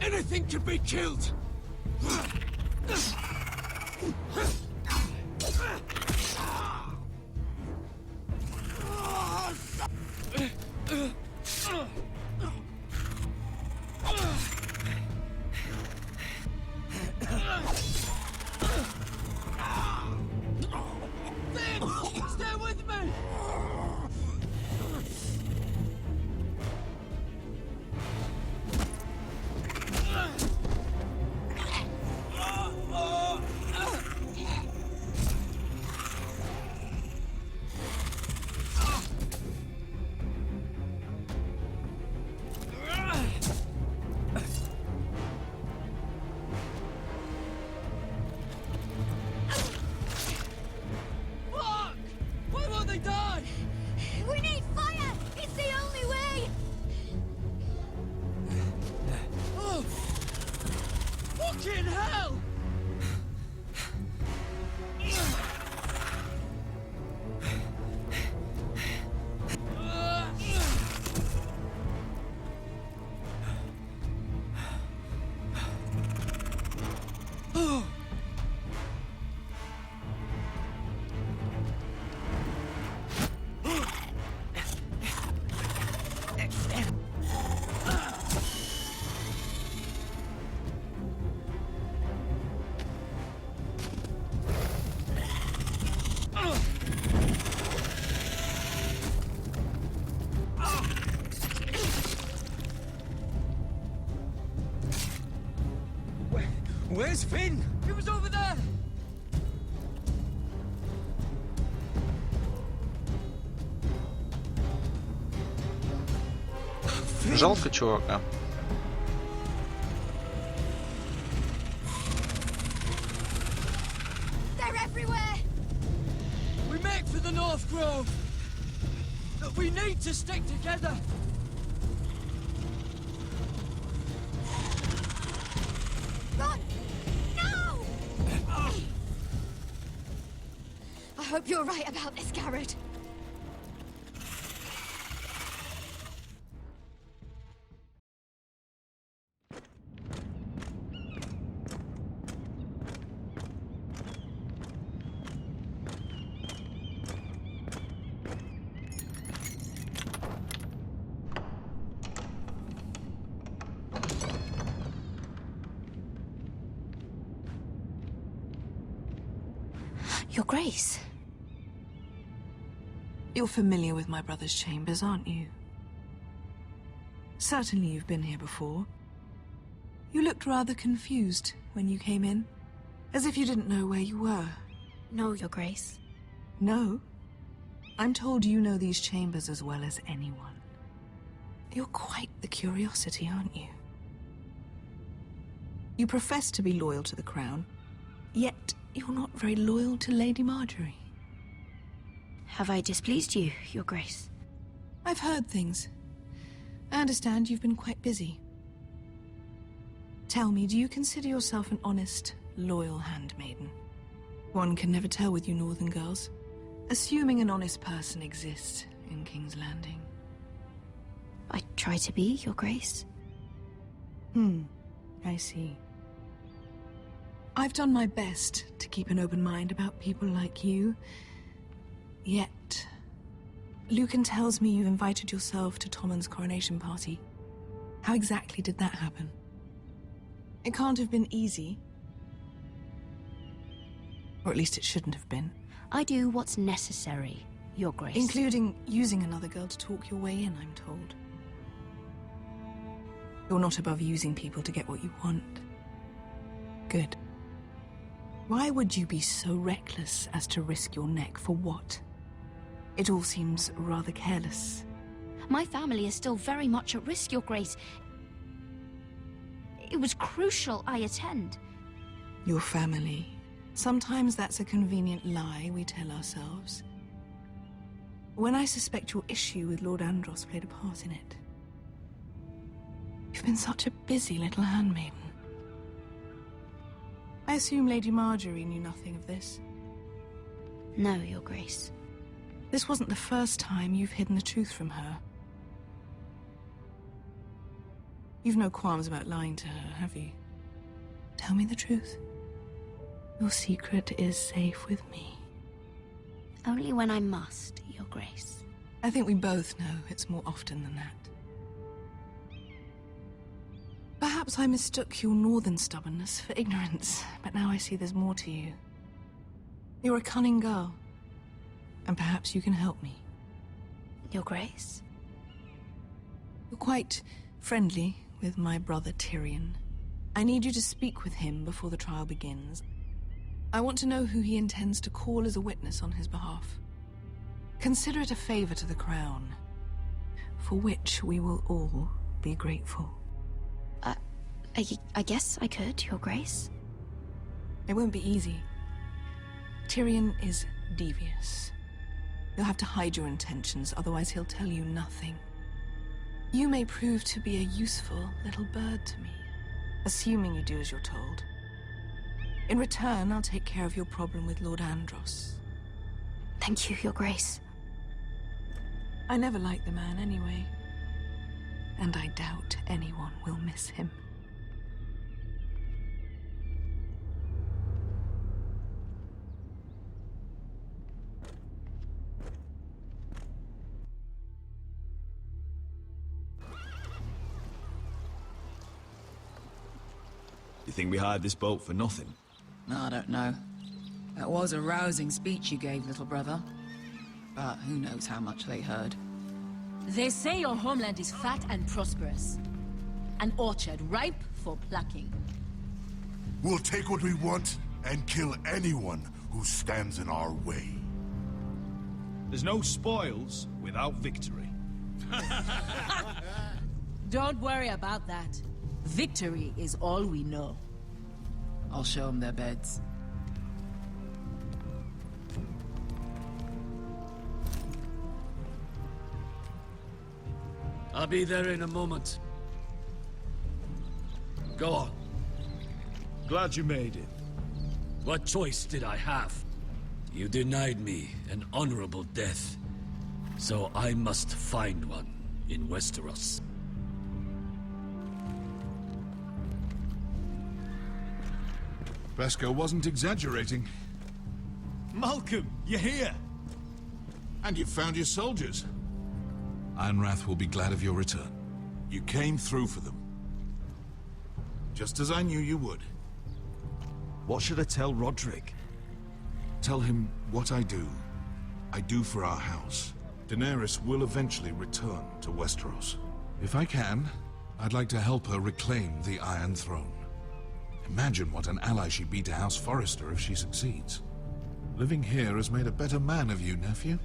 [SPEAKER 18] Anything can be killed! Stay with me! Fuck! Why won't they die?
[SPEAKER 14] We need fire! It's the only way!
[SPEAKER 18] Oh! Fucking hell! Oh! Where's Finn? He was over there!
[SPEAKER 6] Жалко чувака.
[SPEAKER 14] They're everywhere!
[SPEAKER 18] We make for the North Grove! But we need to stick together!
[SPEAKER 14] Run! No! I hope you're right about this, Garrett.
[SPEAKER 2] Your Grace. You're familiar with my brother's chambers, aren't you? Certainly you've been here before. You looked rather confused when you came in, as if you didn't know where you were.
[SPEAKER 7] No, Your Grace.
[SPEAKER 2] No. I'm told you know these chambers as well as anyone. You're quite the curiosity, aren't you? You profess to be loyal to the crown, yet you're not very loyal to Lady Marjorie.
[SPEAKER 7] Have I displeased you, Your Grace?
[SPEAKER 2] I've heard things. I understand you've been quite busy. Tell me, do you consider yourself an honest, loyal handmaiden? One can never tell with you northern girls. Assuming an honest person exists in King's Landing.
[SPEAKER 7] I try to be, Your Grace.
[SPEAKER 2] I see. I've done my best to keep an open mind about people like you. Yet, Lucan tells me you invited yourself to Tommen's coronation party. How exactly did that happen? It can't have been easy. Or at least it shouldn't have been.
[SPEAKER 7] I do what's necessary, Your Grace.
[SPEAKER 2] Including using another girl to talk your way in, I'm told. You're not above using people to get what you want. Good. Why would you be so reckless as to risk your neck for what? It all seems rather careless.
[SPEAKER 7] My family is still very much at risk, Your Grace. It was crucial I attend.
[SPEAKER 2] Your family. Sometimes that's a convenient lie we tell ourselves. When I suspect your issue with Lord Andros played a part in it. You've been such a busy little handmaiden. I assume Lady Marjorie knew nothing of this.
[SPEAKER 7] No, Your Grace.
[SPEAKER 2] This wasn't the first time you've hidden the truth from her. You've no qualms about lying to her, have you? Tell me the truth. Your secret is safe with me.
[SPEAKER 7] Only when I must, Your Grace.
[SPEAKER 2] I think we both know it's more often than that. Perhaps I mistook your northern stubbornness for ignorance, but now I see there's more to you. You're a cunning girl, and perhaps you can help me.
[SPEAKER 7] Your Grace?
[SPEAKER 2] You're quite friendly with my brother Tyrion. I need you to speak with him before the trial begins. I want to know who he intends to call as a witness on his behalf. Consider it a favor to the crown, for which we will all be grateful.
[SPEAKER 7] I guess I could, Your Grace.
[SPEAKER 2] It won't be easy. Tyrion is devious. You'll have to hide your intentions, otherwise he'll tell you nothing. You may prove to be a useful little bird to me, assuming you do as you're told. In return, I'll take care of your problem with Lord Andros.
[SPEAKER 7] Thank you, Your Grace.
[SPEAKER 2] I never liked the man anyway, and I doubt anyone will miss him.
[SPEAKER 5] You think we hired this boat for nothing?
[SPEAKER 13] I don't know. That was a rousing speech you gave, little brother. But who knows how much they heard.
[SPEAKER 17] They say your homeland is fat and prosperous. An orchard ripe for plucking.
[SPEAKER 8] We'll take what we want and kill anyone who stands in our way.
[SPEAKER 5] There's no spoils without victory.
[SPEAKER 17] Don't worry about that. Victory is all we know.
[SPEAKER 13] I'll show them their beds.
[SPEAKER 18] I'll be there in a moment. Go on.
[SPEAKER 5] Glad you made it.
[SPEAKER 18] What choice did I have? You denied me an honorable death. So I must find one in Westeros.
[SPEAKER 12] Beskar wasn't exaggerating.
[SPEAKER 15] Malcolm, you're here!
[SPEAKER 12] And you've found your soldiers. Ironrath will be glad of your return. You came through for them. Just as I knew you would.
[SPEAKER 5] What should I tell Roderick?
[SPEAKER 12] Tell him what I do for our house. Daenerys will eventually return to Westeros. If I can, I'd like to help her reclaim the Iron Throne. Imagine what an ally she'd be to House Forrester if she succeeds. Living here has made a better man of you, nephew.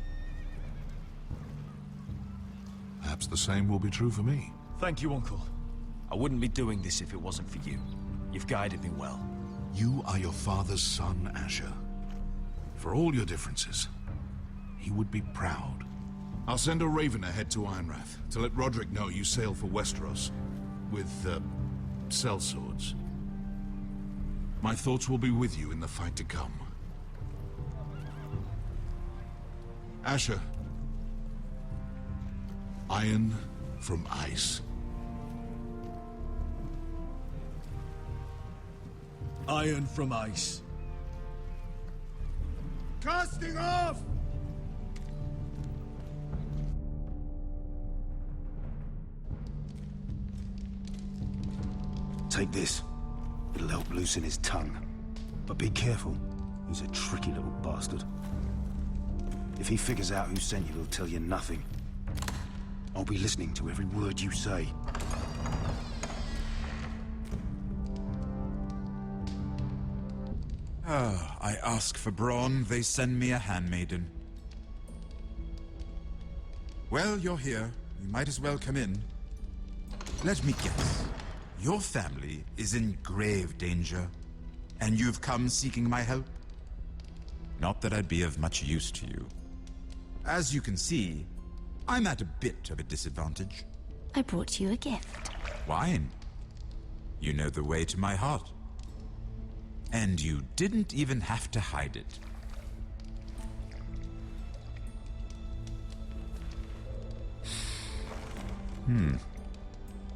[SPEAKER 12] Perhaps the same will be true for me.
[SPEAKER 15] Thank you, Uncle. I wouldn't be doing this if it wasn't for you. You've guided me well.
[SPEAKER 12] You are your father's son, Asher. For all your differences, he would be proud. I'll send a raven ahead to Ironrath to let Roderick know you sail for Westeros with, sellswords. My thoughts will be with you in the fight to come. Asher. Iron from ice.
[SPEAKER 15] Iron from ice. Casting off!
[SPEAKER 3] Take this. It'll help loosen his tongue. But be careful. He's a tricky little bastard. If he figures out who sent you, he'll tell you nothing. I'll be listening to every word you say.
[SPEAKER 19] I ask for brawn, they send me a handmaiden. Well, you're here. You might as well come in. Let me guess. Your family is in grave danger, and you've come seeking my help? Not that I'd be of much use to you. As you can see, I'm at a bit of a disadvantage.
[SPEAKER 7] I brought you a gift.
[SPEAKER 19] Wine. You know the way to my heart. And you didn't even have to hide it.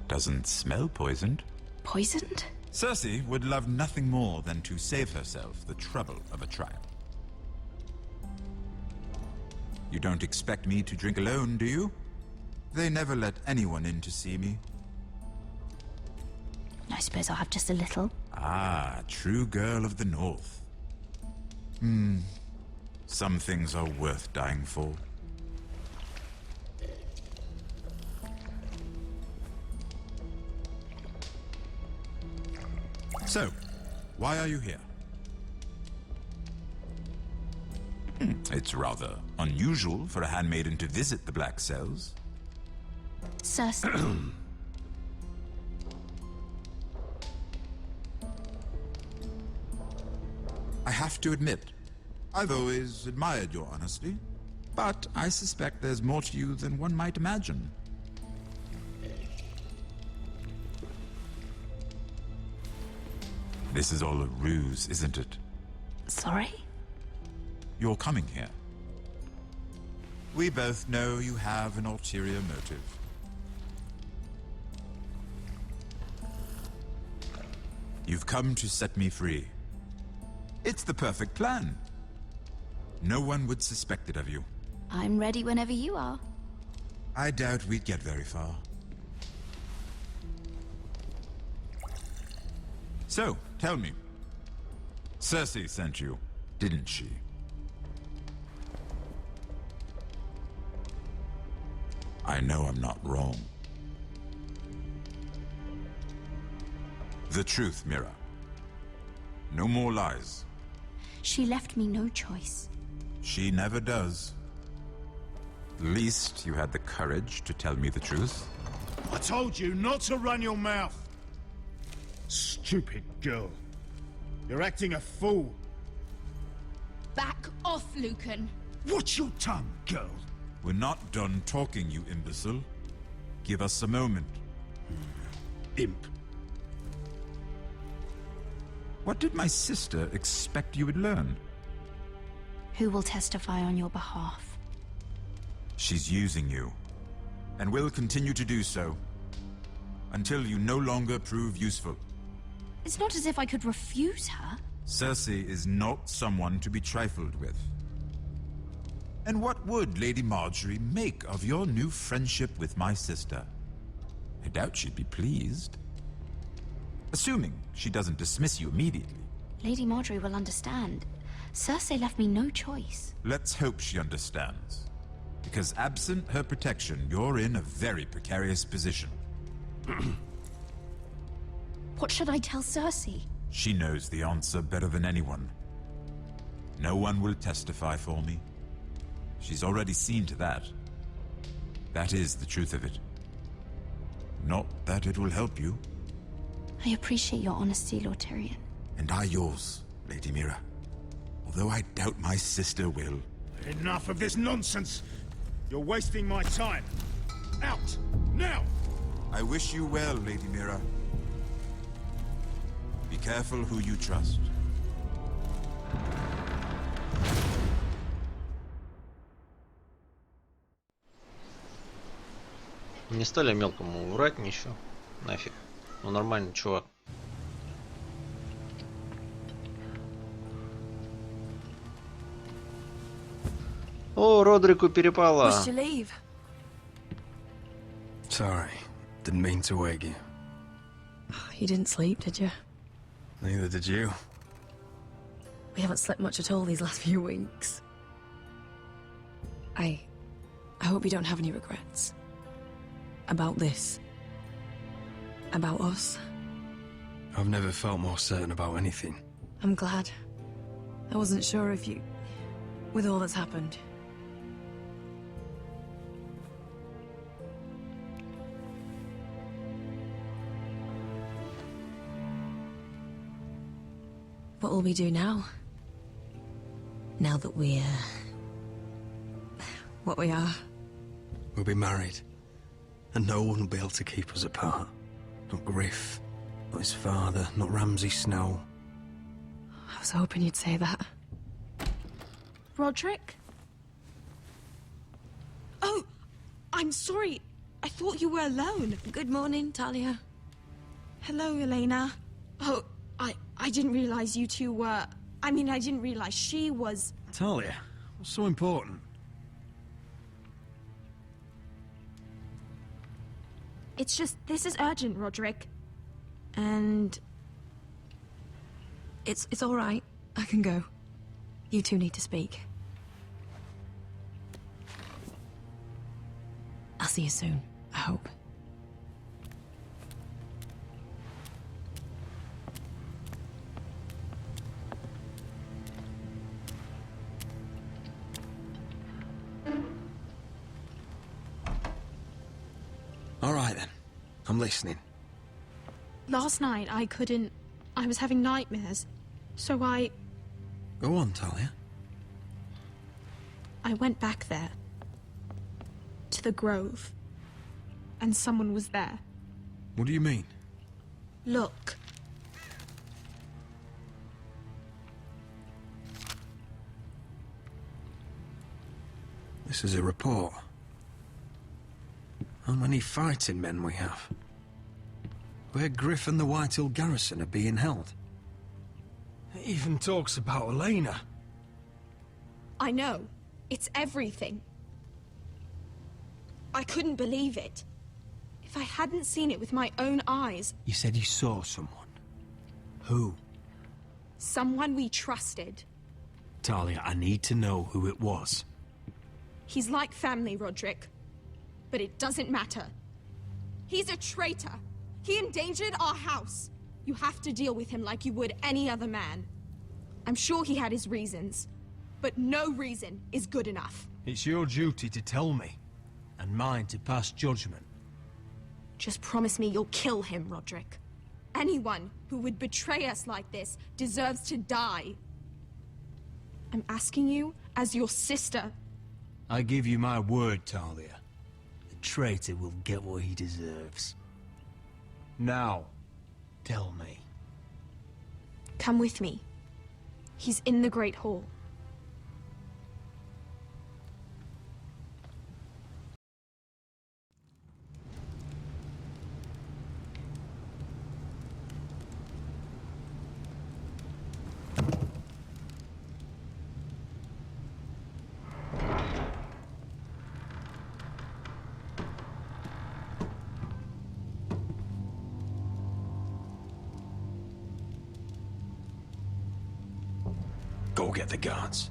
[SPEAKER 19] Doesn't smell poisoned.
[SPEAKER 7] Poisoned?
[SPEAKER 19] Cersei would love nothing more than to save herself the trouble of a trial. You don't expect me to drink alone, do you? They never let anyone in to see me.
[SPEAKER 7] I suppose I'll have just a little.
[SPEAKER 19] Ah, true girl of the North. Some things are worth dying for. So, why are you here? It's rather unusual for a handmaiden to visit the Black Cells.
[SPEAKER 7] Cersei.
[SPEAKER 19] I have to admit, I've always admired your honesty, but I suspect there's more to you than one might imagine. This is all a ruse, isn't it?
[SPEAKER 7] Sorry?
[SPEAKER 19] You're coming here. We both know you have an ulterior motive. You've come to set me free. It's the perfect plan. No one would suspect it of you.
[SPEAKER 7] I'm ready whenever you are.
[SPEAKER 19] I doubt we'd get very far. So, tell me. Cersei sent you, didn't she? I know I'm not wrong. The truth, Mira. No more lies.
[SPEAKER 7] She left me no choice.
[SPEAKER 19] She never does. At least you had the courage to tell me the truth.
[SPEAKER 15] I told you not to run your mouth. Stupid girl. You're acting a fool.
[SPEAKER 14] Back off, Lucan.
[SPEAKER 15] Watch your tongue, girl.
[SPEAKER 19] We're not done talking, you imbecile. Give us a moment.
[SPEAKER 15] Imp.
[SPEAKER 19] What did my sister expect you would learn?
[SPEAKER 7] Who will testify on your behalf?
[SPEAKER 19] She's using you, and will continue to do so, until you no longer prove useful.
[SPEAKER 7] It's not as if I could refuse her.
[SPEAKER 19] Cersei is not someone to be trifled with. And what would Lady Marjorie make of your new friendship with my sister? I doubt she'd be pleased. Assuming she doesn't dismiss you immediately.
[SPEAKER 7] Lady Marjorie will understand. Cersei left me no choice.
[SPEAKER 19] Let's hope she understands. Because absent her protection, you're in a very precarious position.
[SPEAKER 7] What should I tell Cersei?
[SPEAKER 19] She knows the answer better than anyone. No one will testify for me. She's already seen to that. That is the truth of it. Not that it will help you.
[SPEAKER 7] I appreciate your honesty, Lord Tyrion.
[SPEAKER 19] And I yours, Lady Mira. Although I doubt my sister will.
[SPEAKER 15] Enough of this nonsense! You're wasting my time! Out! Now!
[SPEAKER 19] I wish you well, Lady Mira. Be careful who you trust.
[SPEAKER 6] Не стали мелкому врать ничего. Нафиг. Ну нормальный чувак. О, Родрику перепало.
[SPEAKER 2] Must you leave?
[SPEAKER 10] Sorry, didn't mean to wake you.
[SPEAKER 2] You didn't sleep, did you?
[SPEAKER 10] Neither did you.
[SPEAKER 2] We haven't slept much at all these last few weeks. I hope you don't have any regrets. About this. About us.
[SPEAKER 10] I've never felt more certain about anything.
[SPEAKER 2] I'm glad. I wasn't sure if you... with all that's happened. What will we do now? Now that we're... what we are?
[SPEAKER 10] We'll be married. And no one will be able to keep us apart. Not Griff, not his father, not Ramsay Snow.
[SPEAKER 2] I was hoping you'd say that.
[SPEAKER 20] Roderick? Oh, I'm sorry. I thought you were alone.
[SPEAKER 2] Good morning, Talia.
[SPEAKER 20] Hello, Elena. Oh, I didn't realize you two were... I mean, I didn't realize she was...
[SPEAKER 10] Talia, what's so important?
[SPEAKER 20] It's just, this is urgent, Roderick. And...
[SPEAKER 2] It's all right. I can go. You two need to speak. I'll see you soon, I hope.
[SPEAKER 10] All right then. I'm listening.
[SPEAKER 20] Last night, I couldn't... I was having nightmares. So I
[SPEAKER 10] Go on, Talia.
[SPEAKER 20] went back there. To the grove. And someone was there.
[SPEAKER 10] What do you mean?
[SPEAKER 20] Look.
[SPEAKER 10] This is a report. How many fighting men we have? Where Griff and the Whitehill garrison are being held. It even talks about Elena.
[SPEAKER 20] I know. It's everything. I couldn't believe it. If I hadn't seen it with my own eyes...
[SPEAKER 10] You said you saw someone. Who?
[SPEAKER 20] Someone we trusted.
[SPEAKER 10] Talia, I need to know who it was.
[SPEAKER 20] He's like family, Roderick. But it doesn't matter. He's a traitor. He endangered our house. You have to deal with him like you would any other man. I'm sure he had his reasons. But no reason is good enough.
[SPEAKER 10] It's your duty to tell me. And mine to pass judgment.
[SPEAKER 20] Just promise me you'll kill him, Roderick. Anyone who would betray us like this deserves to die. I'm asking you as your sister.
[SPEAKER 10] I give you my word, Talia. The traitor will get what he deserves. Now, tell me.
[SPEAKER 20] Come with me. He's in the Great Hall.
[SPEAKER 10] Go get the guards.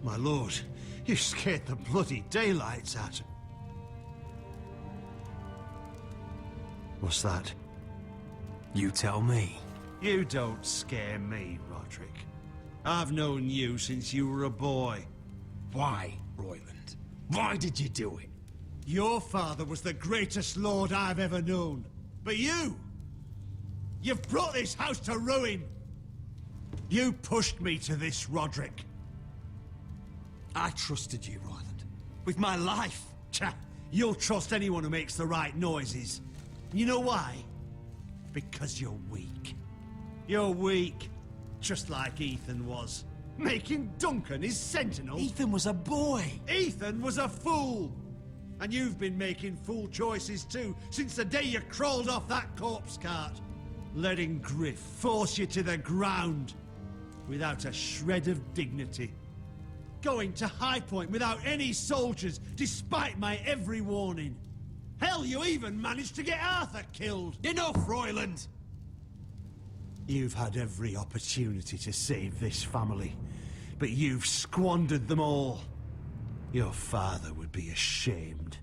[SPEAKER 15] My lord, you scared the bloody daylights out. What's that?
[SPEAKER 10] You tell me.
[SPEAKER 15] You don't scare me, Roderick. I've known you since you were a boy.
[SPEAKER 10] Why, Royland? Why did you do it?
[SPEAKER 15] Your father was the greatest lord I've ever known. But you've brought this house to ruin. You pushed me to this, Roderick. I trusted you, Royland. With my life. You'll trust anyone who makes the right noises. You know why? Because you're weak. You're weak. Just like Ethan was. Making Duncan his sentinel.
[SPEAKER 10] Ethan was a boy.
[SPEAKER 15] Ethan was a fool. And you've been making fool choices too, since the day you crawled off that corpse cart. Letting Griff force you to the ground. Without a shred of dignity. Going to High Point without any soldiers, despite my every warning. Hell, you even managed to get Arthur killed.
[SPEAKER 10] Enough, Royland!
[SPEAKER 15] You've had every opportunity to save this family, but you've squandered them all. Your father would be ashamed.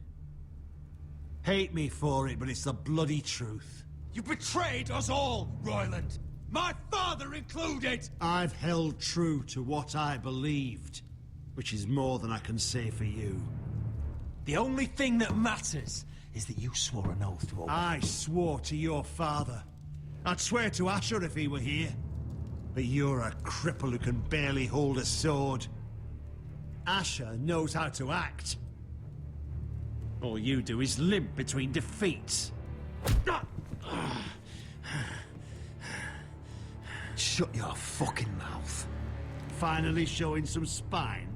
[SPEAKER 15] Hate me for it, but it's the bloody truth.
[SPEAKER 10] You betrayed us all, Royland! My father included!
[SPEAKER 15] I've held true to what I believed, which is more than I can say for you.
[SPEAKER 10] The only thing that matters is that you swore an oath to obey.
[SPEAKER 15] I swore to your father. I'd swear to Asher if he were here. But you're a cripple who can barely hold a sword. Asher knows how to act. All you do is limp between defeats. Shut your fucking mouth. Finally showing some spine.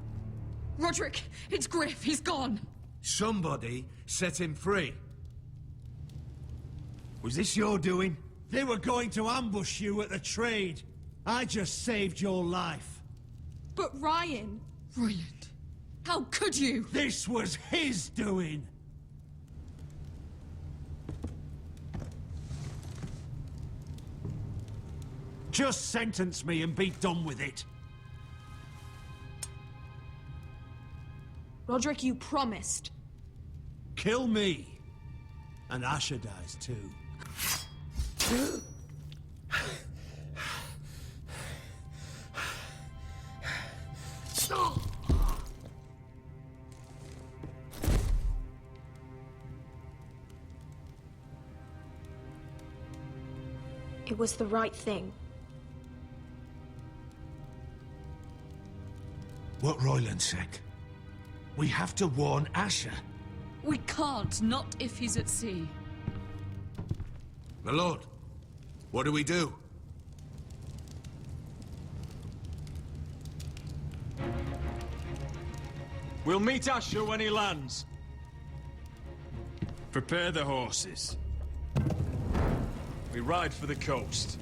[SPEAKER 2] Roderick, it's Griff. He's gone.
[SPEAKER 5] Somebody set him free. Was this your doing?
[SPEAKER 15] They were going to ambush you at the trade. I just saved your life.
[SPEAKER 20] But Ryan...
[SPEAKER 2] Royland, how could you?
[SPEAKER 15] This was his doing. Just sentence me and be done with it.
[SPEAKER 20] Roderick, you promised.
[SPEAKER 15] Kill me. And Asher dies too.
[SPEAKER 20] It was the right thing.
[SPEAKER 5] What Royland said. We have to warn Asher.
[SPEAKER 2] We can't, not if he's at sea.
[SPEAKER 12] My lord, what do we do?
[SPEAKER 10] We'll meet Asher when he lands. Prepare the horses. We ride for the coast.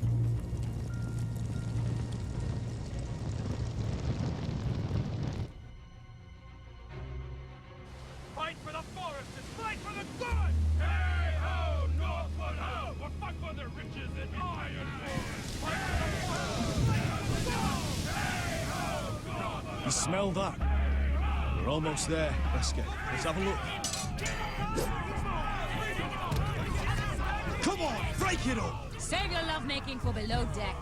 [SPEAKER 18] Fight for the forest and fight for the good! Hey ho, Northwood ho! We'll fight for the riches and ironwood! Fight for the forest! Fight for the gold! Hey ho, Northwood!
[SPEAKER 15] You smell that? We're almost there, Wesker. Let's have a look. Come on, break it up!
[SPEAKER 17] Save your lovemaking for below deck.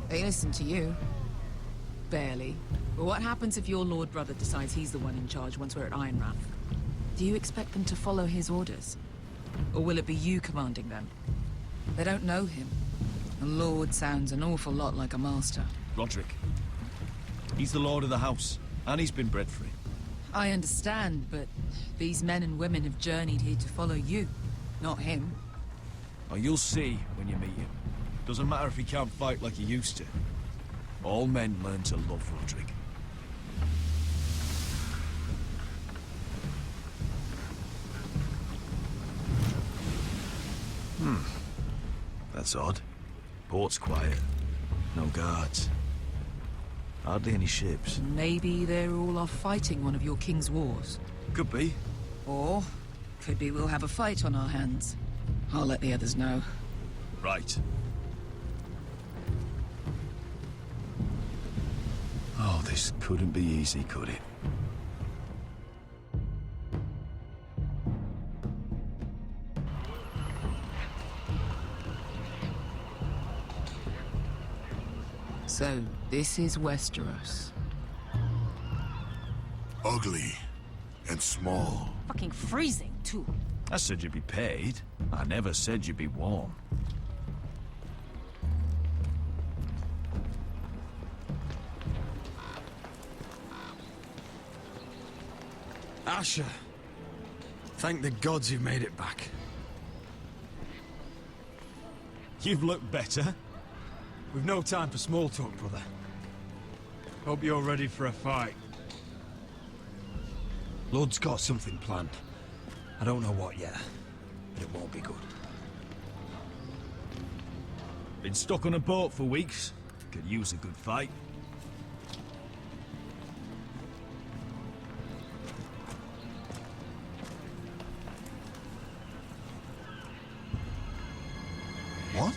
[SPEAKER 13] They listen to you. Barely. But what happens if your lord brother decides he's the one in charge once we're at Ironrath? Do you expect them to follow his orders? Or will it be you commanding them? They don't know him. A lord sounds an awful lot like a master.
[SPEAKER 15] Roderick. He's the lord of the house, and he's been bred for it.
[SPEAKER 13] I understand, but these men and women have journeyed here to follow you, not him.
[SPEAKER 15] Oh, you'll see when you meet him. Doesn't matter if he can't fight like he used to. All men learn to love Roderick. That's odd. Port's quiet. No guards. Hardly any ships.
[SPEAKER 13] Maybe they're all off fighting one of your king's wars.
[SPEAKER 15] Could be.
[SPEAKER 13] Or could be we'll have a fight on our hands. I'll let the others know.
[SPEAKER 15] Right.
[SPEAKER 3] Oh, this couldn't be easy, could it?
[SPEAKER 13] So, this is Westeros.
[SPEAKER 8] Ugly and small.
[SPEAKER 17] Fucking freezing, too.
[SPEAKER 5] I said you'd be paid. I never said you'd be warm.
[SPEAKER 15] Asher, thank the gods you've made it back. You've looked better. We've no time for small talk, brother. Hope you're ready for a fight. Lord's got something planned. I don't know what yet, but it won't be good. Been stuck on a boat for weeks. Could use a good fight.
[SPEAKER 8] What?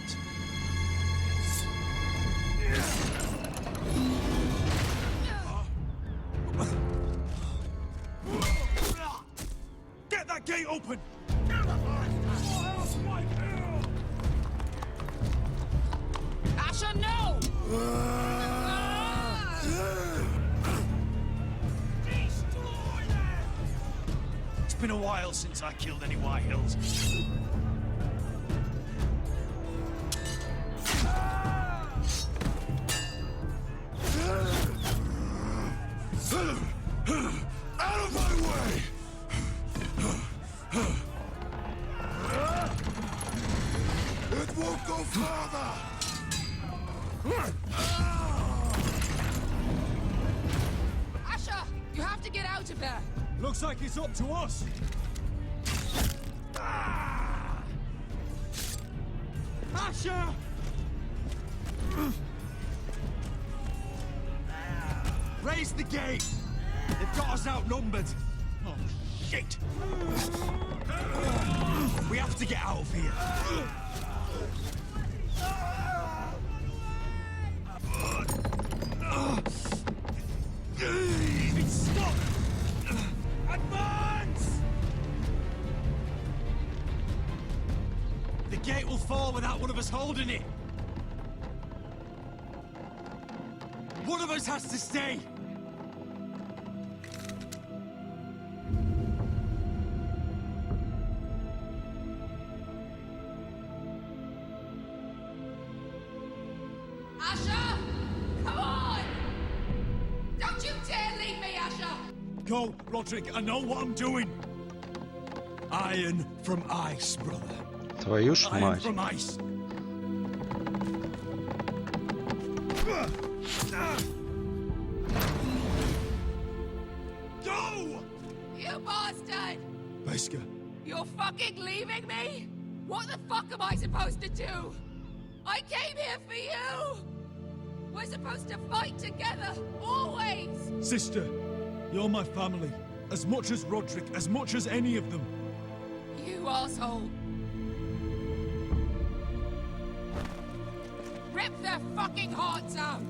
[SPEAKER 15] Get that gate open!
[SPEAKER 17] Asher, no!
[SPEAKER 15] It's been a while since I killed any White Hills.
[SPEAKER 8] Out of my way! It won't go further!
[SPEAKER 17] Asher, you have to get out of there!
[SPEAKER 15] Looks like it's up to us. Asher! Raise the gate! They've got us outnumbered. Oh, shit! We have to get out of here. It's stuck! Advance! The gate will fall without one of us holding it. One of us has to stay.
[SPEAKER 17] Asher! Come on! Don't you dare leave me, Asher!
[SPEAKER 15] Go, Roderick, I know what I'm doing. Iron from ice, brother.
[SPEAKER 6] Твою ж
[SPEAKER 15] Iron
[SPEAKER 6] мать.
[SPEAKER 15] from ice. Go!
[SPEAKER 17] You bastard!
[SPEAKER 15] Wesker,
[SPEAKER 17] You're fucking leaving me? What the fuck am I supposed to do? I came here for you! We're supposed to fight together, always!
[SPEAKER 15] sister, you're my family. As much as Roderick, as much as any of them.
[SPEAKER 17] You asshole! Rip their fucking hearts out!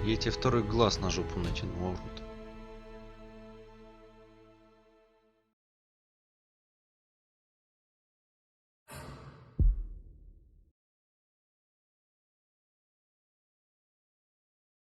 [SPEAKER 6] Я тебе второй глаз на жопу натяну, урод.